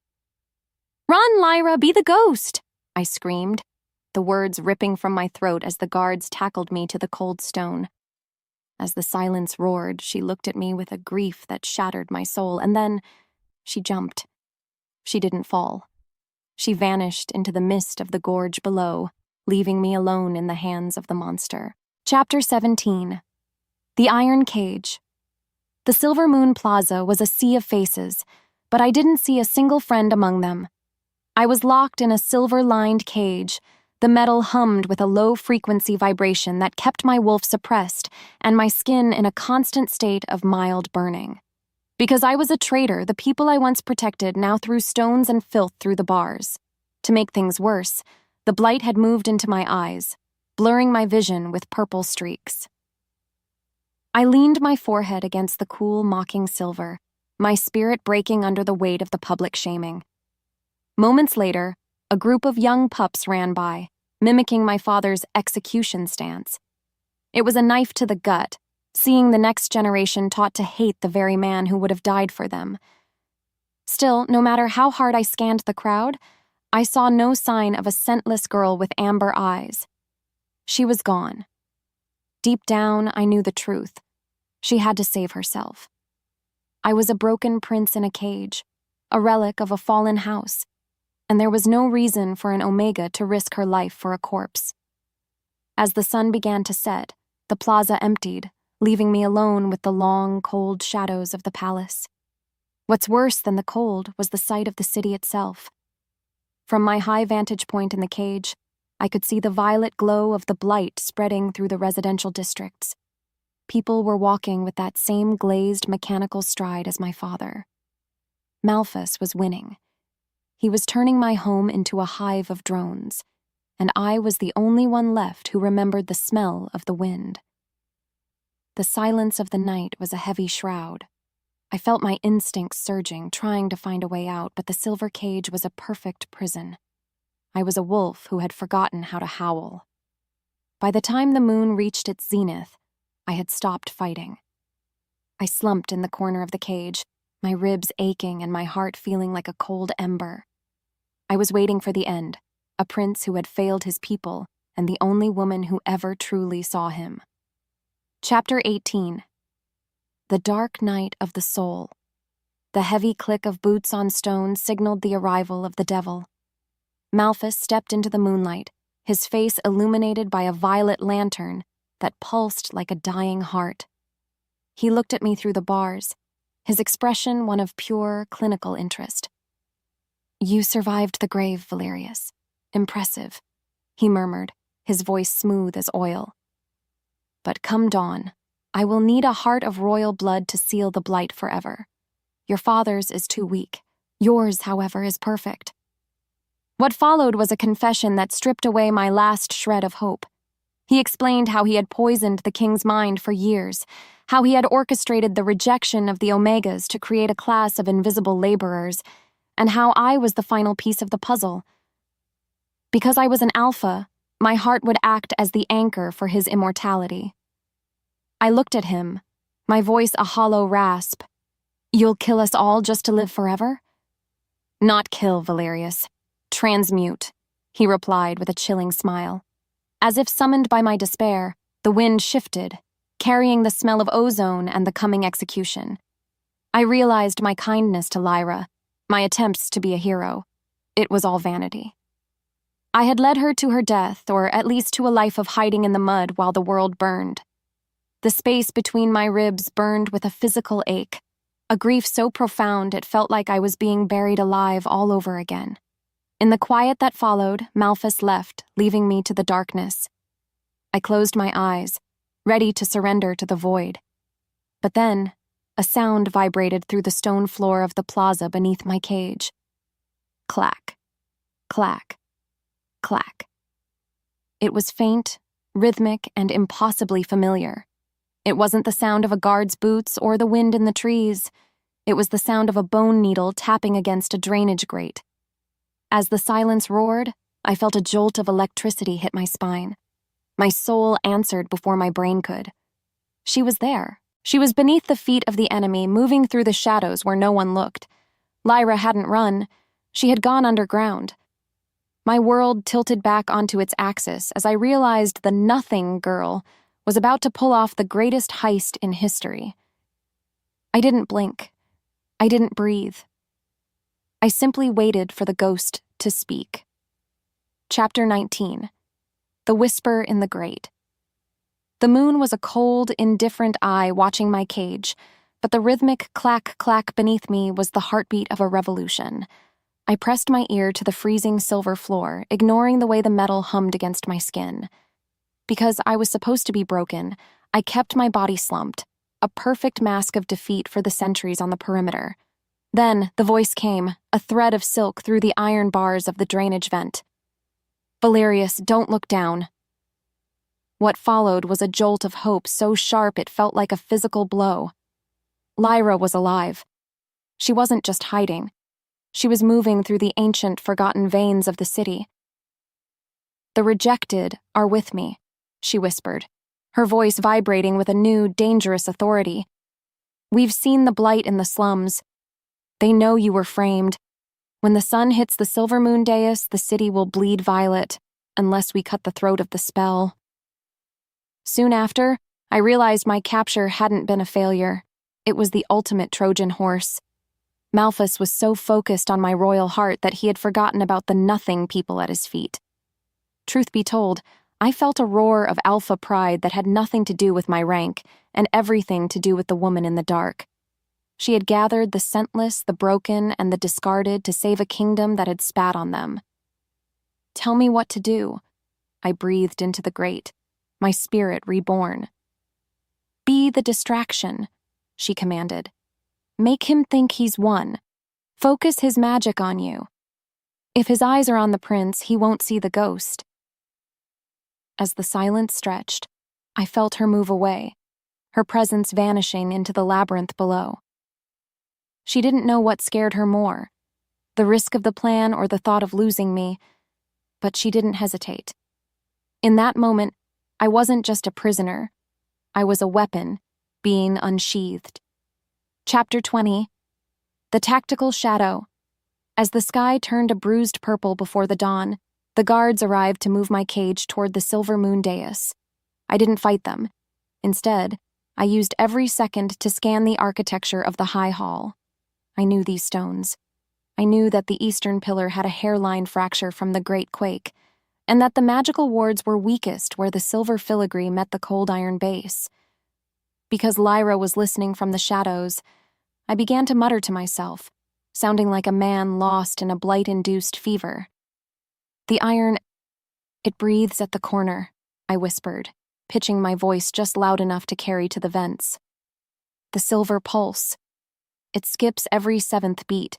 A: "Run, Lyra, be the ghost!" I screamed, the words ripping from my throat as the guards tackled me to the cold stone. As the silence roared, she looked at me with a grief that shattered my soul, and then she jumped. She didn't fall. She vanished into the mist of the gorge below, leaving me alone in the hands of the monster. Chapter 17. The Iron Cage. The Silver Moon Plaza was a sea of faces, but I didn't see a single friend among them. I was locked in a silver-lined cage. The metal hummed with a low-frequency vibration that kept my wolf suppressed and my skin in a constant state of mild burning. Because I was a traitor, the people I once protected now threw stones and filth through the bars. To make things worse, the blight had moved into my eyes, blurring my vision with purple streaks. I leaned my forehead against the cool, mocking silver, my spirit breaking under the weight of the public shaming. Moments later, a group of young pups ran by, mimicking my father's execution stance. It was a knife to the gut, seeing the next generation taught to hate the very man who would have died for them. Still, no matter how hard I scanned the crowd, I saw no sign of a scentless girl with amber eyes. She was gone. Deep down, I knew the truth. She had to save herself. I was a broken prince in a cage, a relic of a fallen house, and there was no reason for an Omega to risk her life for a corpse. As the sun began to set, the plaza emptied, leaving me alone with the long, cold shadows of the palace. What's worse than the cold was the sight of the city itself. From my high vantage point in the cage, I could see the violet glow of the blight spreading through the residential districts. People were walking with that same glazed, mechanical stride as my father. Malphus was winning. He was turning my home into a hive of drones, and I was the only one left who remembered the smell of the wind. The silence of the night was a heavy shroud. I felt my instincts surging, trying to find a way out, but the silver cage was a perfect prison. I was a wolf who had forgotten how to howl. By the time the moon reached its zenith, I had stopped fighting. I slumped in the corner of the cage, my ribs aching and my heart feeling like a cold ember. I was waiting for the end, a prince who had failed his people and the only woman who ever truly saw him. Chapter 18. The Dark Night of the Soul. The heavy click of boots on stone signaled the arrival of the devil. Malphus stepped into the moonlight, his face illuminated by a violet lantern that pulsed like a dying heart. He looked at me through the bars, his expression one of pure, clinical interest. "You survived the grave, Valerius. Impressive," he murmured, his voice smooth as oil. "But come dawn, I will need a heart of royal blood to seal the blight forever. Your father's is too weak. Yours, however, is perfect." What followed was a confession that stripped away my last shred of hope. He explained how he had poisoned the king's mind for years, how he had orchestrated the rejection of the Omegas to create a class of invisible laborers, and how I was the final piece of the puzzle. Because I was an alpha, my heart would act as the anchor for his immortality. I looked at him, my voice a hollow rasp. "You'll kill us all just to live forever?" "Not kill, Valerius. Transmute," he replied with a chilling smile. As if summoned by my despair, the wind shifted, carrying the smell of ozone and the coming execution. I realized my kindness to Lyra, my attempts to be a hero. It was all vanity. I had led her to her death, or at least to a life of hiding in the mud while the world burned. The space between my ribs burned with a physical ache, a grief so profound it felt like I was being buried alive all over again. In the quiet that followed, Malphus left, leaving me to the darkness. I closed my eyes, ready to surrender to the void. But then, a sound vibrated through the stone floor of the plaza beneath my cage. Clack, clack, clack. It was faint, rhythmic, and impossibly familiar. It wasn't the sound of a guard's boots or the wind in the trees. It was the sound of a bone needle tapping against a drainage grate. As the silence roared, I felt a jolt of electricity hit my spine. My soul answered before my brain could. She was there. She was beneath the feet of the enemy, moving through the shadows where no one looked. Lyra hadn't run. She had gone underground. My world tilted back onto its axis as I realized the nothing girl was about to pull off the greatest heist in history. I didn't blink. I didn't breathe. I simply waited for the ghost to speak. Chapter 19. The Whisper in the Grate. The moon was a cold, indifferent eye watching my cage, but the rhythmic clack-clack beneath me was the heartbeat of a revolution. I pressed my ear to the freezing silver floor, ignoring the way the metal hummed against my skin. Because I was supposed to be broken, I kept my body slumped, a perfect mask of defeat for the sentries on the perimeter. Then the voice came, a thread of silk through the iron bars of the drainage vent. "Valerius, don't look down." What followed was a jolt of hope so sharp it felt like a physical blow. Lyra was alive. She wasn't just hiding. She was moving through the ancient, forgotten veins of the city. "The rejected are with me," she whispered, her voice vibrating with a new, dangerous authority. "We've seen the blight in the slums. They know you were framed. When the sun hits the silver moon dais, the city will bleed violet, unless we cut the throat of the spell." Soon after, I realized my capture hadn't been a failure. It was the ultimate Trojan horse. Malphus was so focused on my royal heart that he had forgotten about the nothing people at his feet. Truth be told, I felt a roar of alpha pride that had nothing to do with my rank and everything to do with the woman in the dark. She had gathered the scentless, the broken, and the discarded to save a kingdom that had spat on them. "Tell me what to do," I breathed into the grate, my spirit reborn. "Be the distraction," she commanded. "Make him think he's won. Focus his magic on you. If his eyes are on the prince, he won't see the ghost." As the silence stretched, I felt her move away, her presence vanishing into the labyrinth below. She didn't know what scared her more, the risk of the plan or the thought of losing me, but she didn't hesitate. In that moment, I wasn't just a prisoner. I was a weapon, being unsheathed. Chapter 20. The Tactical Shadow. As the sky turned a bruised purple before the dawn, the guards arrived to move my cage toward the silver moon dais. I didn't fight them. Instead, I used every second to scan the architecture of the high hall. I knew these stones. I knew that the eastern pillar had a hairline fracture from the Great Quake, and that the magical wards were weakest where the silver filigree met the cold iron base. Because Lyra was listening from the shadows, I began to mutter to myself, sounding like a man lost in a blight-induced fever. "The iron, it breathes at the corner," I whispered, pitching my voice just loud enough to carry to the vents. "The silver pulse, it skips every 7th beat.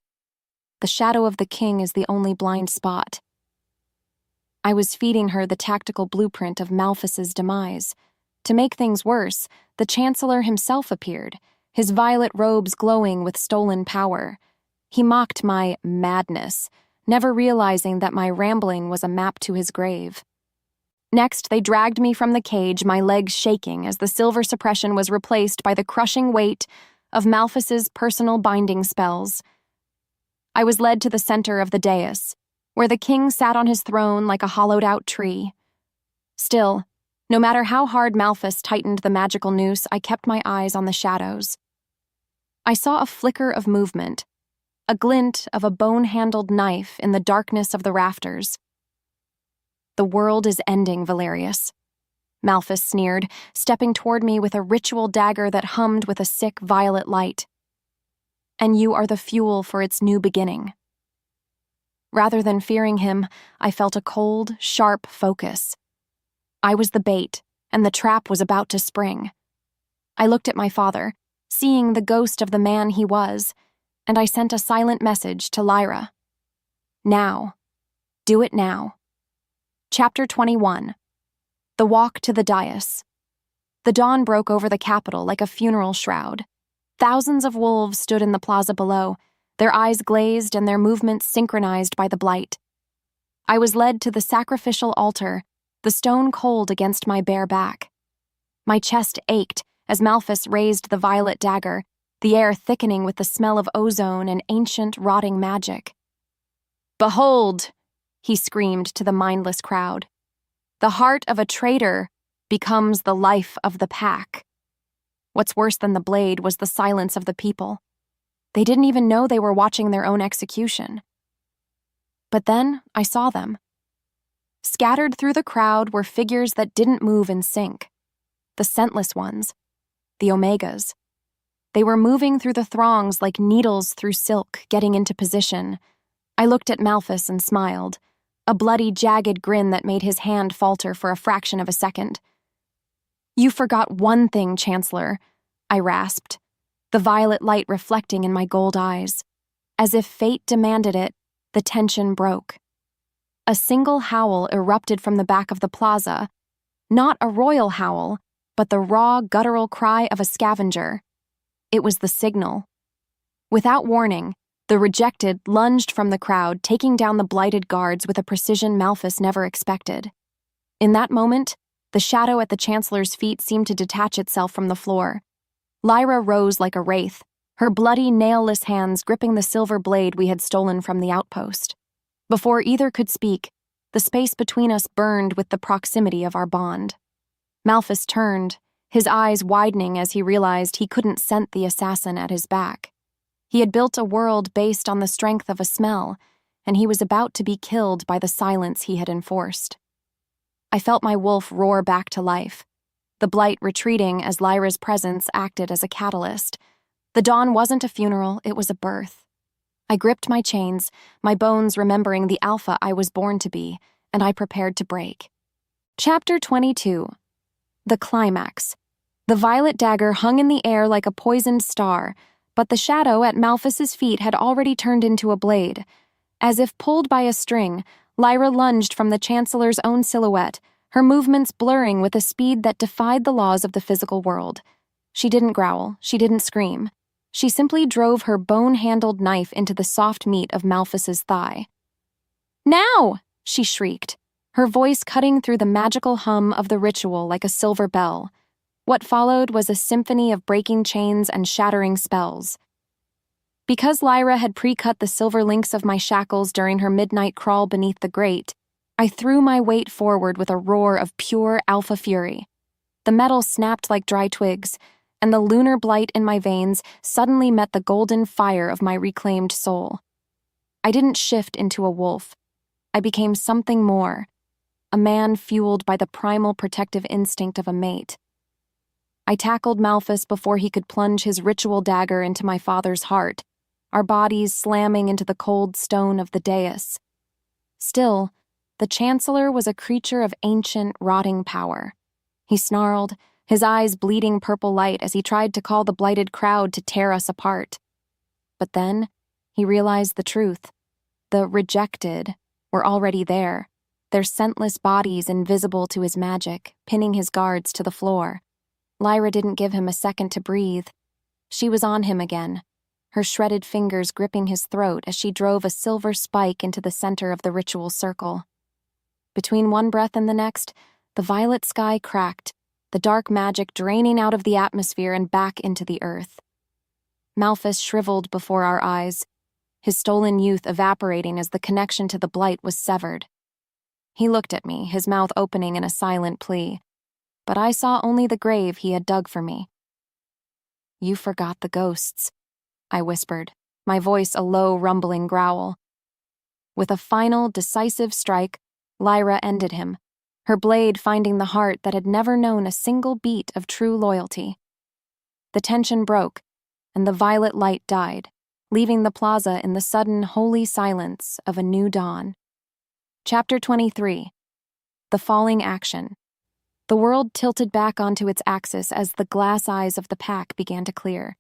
A: The shadow of the king is the only blind spot." I was feeding her the tactical blueprint of Malphus's demise. To make things worse, the Chancellor himself appeared, his violet robes glowing with stolen power. He mocked my madness, never realizing that my rambling was a map to his grave. Next, they dragged me from the cage, my legs shaking as the silver suppression was replaced by the crushing weight of Malphus's personal binding spells. I was led to the center of the dais, where the king sat on his throne like a hollowed-out tree. Still, no matter how hard Malphus tightened the magical noose, I kept my eyes on the shadows. I saw a flicker of movement, a glint of a bone-handled knife in the darkness of the rafters. The world is ending, Valerius. Malphus sneered, stepping toward me with a ritual dagger that hummed with a sick violet light. And you are the fuel for its new beginning. Rather than fearing him, I felt a cold, sharp focus. I was the bait, and the trap was about to spring. I looked at my father, seeing the ghost of the man he was, and I sent a silent message to Lyra. Now. Do it now. Chapter 21. The Walk to the Dais. The dawn broke over the capital like a funeral shroud. Thousands of wolves stood in the plaza below, their eyes glazed and their movements synchronized by the blight. I was led to the sacrificial altar, the stone cold against my bare back. My chest ached as Malphus raised the violet dagger, the air thickening with the smell of ozone and ancient, rotting magic. "Behold," he screamed to the mindless crowd. "The heart of a traitor becomes the life of the pack." What's worse than the blade was the silence of the people. They didn't even know they were watching their own execution. But then I saw them. Scattered through the crowd were figures that didn't move in sync. The scentless ones. The Omegas. They were moving through the throngs like needles through silk, getting into position. I looked at Malphus and smiled, a bloody, jagged grin that made his hand falter for a fraction of a second. "You forgot one thing, Chancellor," I rasped, the violet light reflecting in my gold eyes. As if fate demanded it, the tension broke. A single howl erupted from the back of the plaza, not a royal howl, but the raw, guttural cry of a scavenger. It was the signal. Without warning, the rejected lunged from the crowd, taking down the blighted guards with a precision Malphus never expected. In that moment, the shadow at the Chancellor's feet seemed to detach itself from the floor. Lyra rose like a wraith, her bloody, nailless hands gripping the silver blade we had stolen from the outpost. Before either could speak, the space between us burned with the proximity of our bond. Malphus turned, his eyes widening as he realized he couldn't scent the assassin at his back. He had built a world based on the strength of a smell, and he was about to be killed by the silence he had enforced. I felt my wolf roar back to life, the blight retreating as Lyra's presence acted as a catalyst. The dawn wasn't a funeral, it was a birth. I gripped my chains, my bones remembering the alpha I was born to be, and I prepared to break. Chapter 22. The Climax. The violet dagger hung in the air like a poisoned star, but the shadow at Malphus's feet had already turned into a blade. As if pulled by a string, Lyra lunged from the Chancellor's own silhouette, her movements blurring with a speed that defied the laws of the physical world. She didn't growl, she didn't scream. She simply drove her bone-handled knife into the soft meat of Malphus's thigh. "Now!" she shrieked, her voice cutting through the magical hum of the ritual like a silver bell. What followed was a symphony of breaking chains and shattering spells. Because Lyra had pre-cut the silver links of my shackles during her midnight crawl beneath the grate, I threw my weight forward with a roar of pure alpha fury. The metal snapped like dry twigs, and the lunar blight in my veins suddenly met the golden fire of my reclaimed soul. I didn't shift into a wolf. I became something more, a man fueled by the primal protective instinct of a mate. I tackled Malphus before he could plunge his ritual dagger into my father's heart, our bodies slamming into the cold stone of the dais. Still, the Chancellor was a creature of ancient, rotting power. He snarled, his eyes bleeding purple light as he tried to call the blighted crowd to tear us apart. But then, he realized the truth. The rejected were already there, their scentless bodies invisible to his magic, pinning his guards to the floor. Lyra didn't give him a second to breathe. She was on him again, her shredded fingers gripping his throat as she drove a silver spike into the center of the ritual circle. Between one breath and the next, the violet sky cracked, the dark magic draining out of the atmosphere and back into the earth. Malphus shriveled before our eyes, his stolen youth evaporating as the connection to the blight was severed. He looked at me, his mouth opening in a silent plea, but I saw only the grave he had dug for me. "You forgot the ghosts," I whispered, my voice a low, rumbling growl. With a final, decisive strike, Lyra ended him, her blade finding the heart that had never known a single beat of true loyalty. The tension broke, and the violet light died, leaving the plaza in the sudden holy silence of a new dawn. Chapter 23. The Falling Action. The world tilted back onto its axis as the glass eyes of the pack began to clear.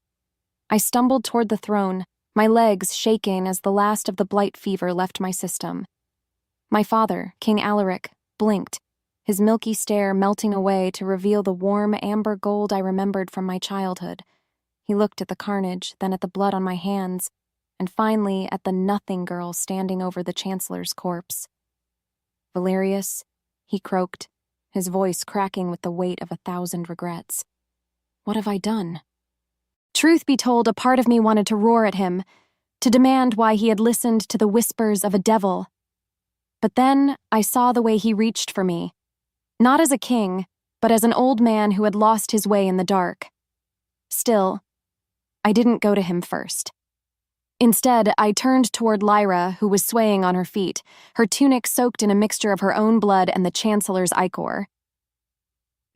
A: I stumbled toward the throne, my legs shaking as the last of the blight fever left my system. My father, King Alaric, blinked, his milky stare melting away to reveal the warm amber gold I remembered from my childhood. He looked at the carnage, then at the blood on my hands, and finally at the nothing girl standing over the Chancellor's corpse. "Valerius," he croaked, his voice cracking with the weight of 1,000 regrets. "What have I done?" Truth be told, a part of me wanted to roar at him, to demand why he had listened to the whispers of a devil. But then I saw the way he reached for me, not as a king, but as an old man who had lost his way in the dark. Still, I didn't go to him first. Instead, I turned toward Lyra, who was swaying on her feet, her tunic soaked in a mixture of her own blood and the Chancellor's ichor.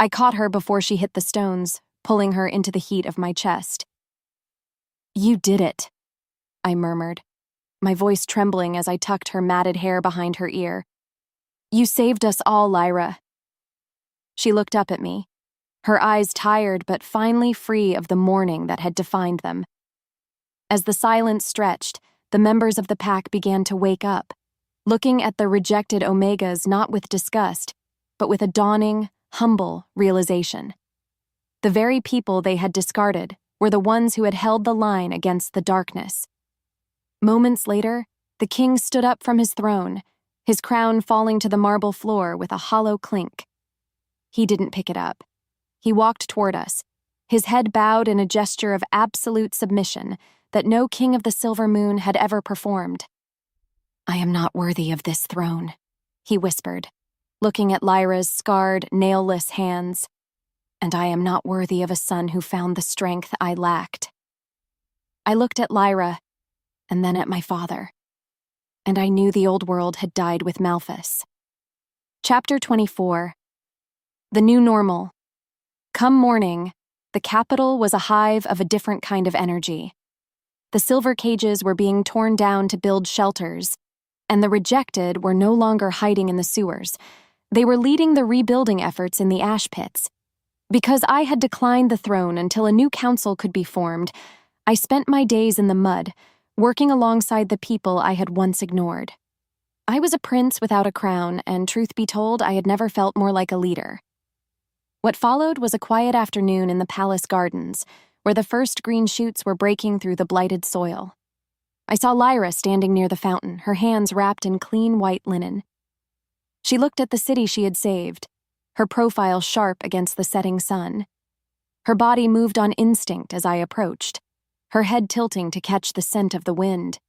A: I caught her before she hit the stones, pulling her into the heat of my chest. "You did it," I murmured, my voice trembling as I tucked her matted hair behind her ear. "You saved us all, Lyra." She looked up at me, her eyes tired but finally free of the mourning that had defined them. As the silence stretched, the members of the pack began to wake up, looking at the rejected Omegas not with disgust, but with a dawning, humble realization. The very people they had discarded were the ones who had held the line against the darkness. Moments later, the king stood up from his throne, his crown falling to the marble floor with a hollow clink. He didn't pick it up. He walked toward us, his head bowed in a gesture of absolute submission that no king of the Silver Moon had ever performed. "I am not worthy of this throne," he whispered, looking at Lyra's scarred, nailless hands. "And I am not worthy of a son who found the strength I lacked." I looked at Lyra, and then at my father, and I knew the old world had died with Malphus. Chapter 24. The New Normal. Come morning, the capital was a hive of a different kind of energy. The silver cages were being torn down to build shelters, and the rejected were no longer hiding in the sewers. They were leading the rebuilding efforts in the ash pits. Because I had declined the throne until a new council could be formed, I spent my days in the mud, working alongside the people I had once ignored. I was a prince without a crown, and truth be told, I had never felt more like a leader. What followed was a quiet afternoon in the palace gardens, where the first green shoots were breaking through the blighted soil. I saw Lyra standing near the fountain, her hands wrapped in clean white linen. She looked at the city she had saved, her profile sharp against the setting sun. Her body moved on instinct as I approached, her head tilting to catch the scent of the wind.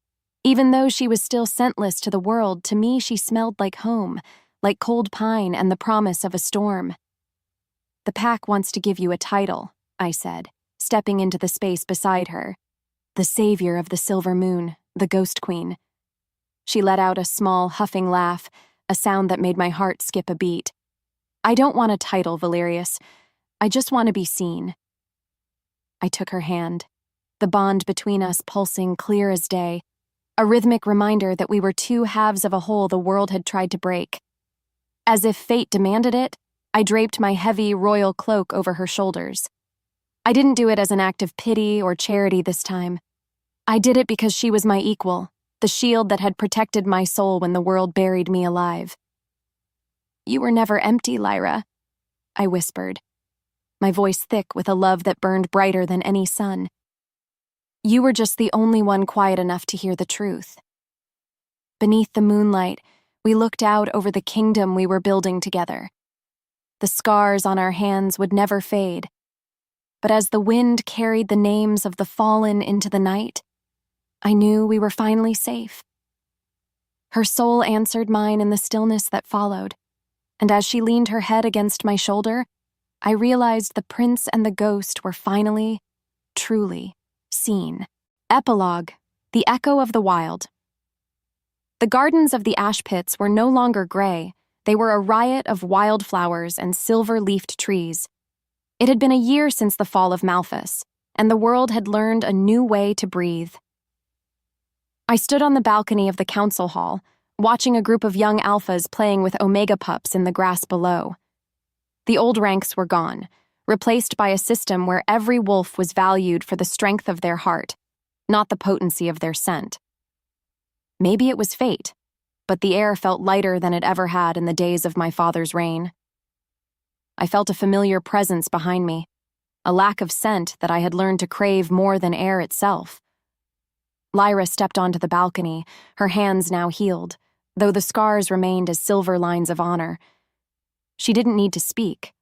A: Even though she was still scentless to the world, to me she smelled like home, like cold pine and the promise of a storm. "The pack wants to give you a title," I said, stepping into the space beside her. "The savior of the Silver Moon, the Ghost Queen." She let out a small, huffing laugh, a sound that made my heart skip a beat. "I don't want a title, Valerius. I just want to be seen." I took her hand, the bond between us pulsing clear as day, a rhythmic reminder that we were two halves of a whole the world had tried to break. As if fate demanded it, I draped my heavy royal cloak over her shoulders. I didn't do it as an act of pity or charity this time. I did it because she was my equal, the shield that had protected my soul when the world buried me alive. "You were never empty, Lyra," I whispered, my voice thick with a love that burned brighter than any sun. "You were just the only one quiet enough to hear the truth." Beneath the moonlight, we looked out over the kingdom we were building together. The scars on our hands would never fade. But as the wind carried the names of the fallen into the night, I knew we were finally safe. Her soul answered mine in the stillness that followed, and as she leaned her head against my shoulder, I realized the prince and the ghost were finally, truly, seen. Epilogue: The Echo of the Wild. The gardens of the ash pits were no longer gray, They were a riot of wildflowers and silver-leafed trees. It had been a year since the fall of Malphas, and the world had learned a new way to breathe. I stood on the balcony of the council hall, watching a group of young alphas playing with omega pups in the grass below. The old ranks were gone, replaced by a system where every wolf was valued for the strength of their heart, not the potency of their scent. Maybe it was fate, but the air felt lighter than it ever had in the days of my father's reign. I felt a familiar presence behind me, a lack of scent that I had learned to crave more than air itself. Lyra stepped onto the balcony, her hands now healed, though the scars remained as silver lines of honor. She didn't need to speak.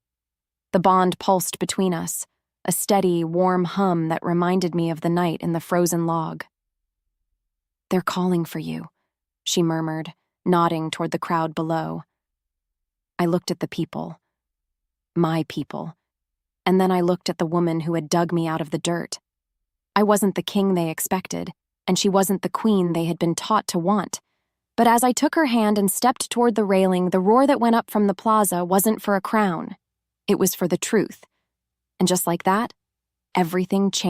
A: The bond pulsed between us, a steady, warm hum that reminded me of the night in the frozen log. "They're calling for you," she murmured, nodding toward the crowd below. I looked at the people. My people. And then I looked at the woman who had dug me out of the dirt. I wasn't the king they expected, and she wasn't the queen they had been taught to want. But as I took her hand and stepped toward the railing, the roar that went up from the plaza wasn't for a crown. It was for the truth. And just like that, everything changed.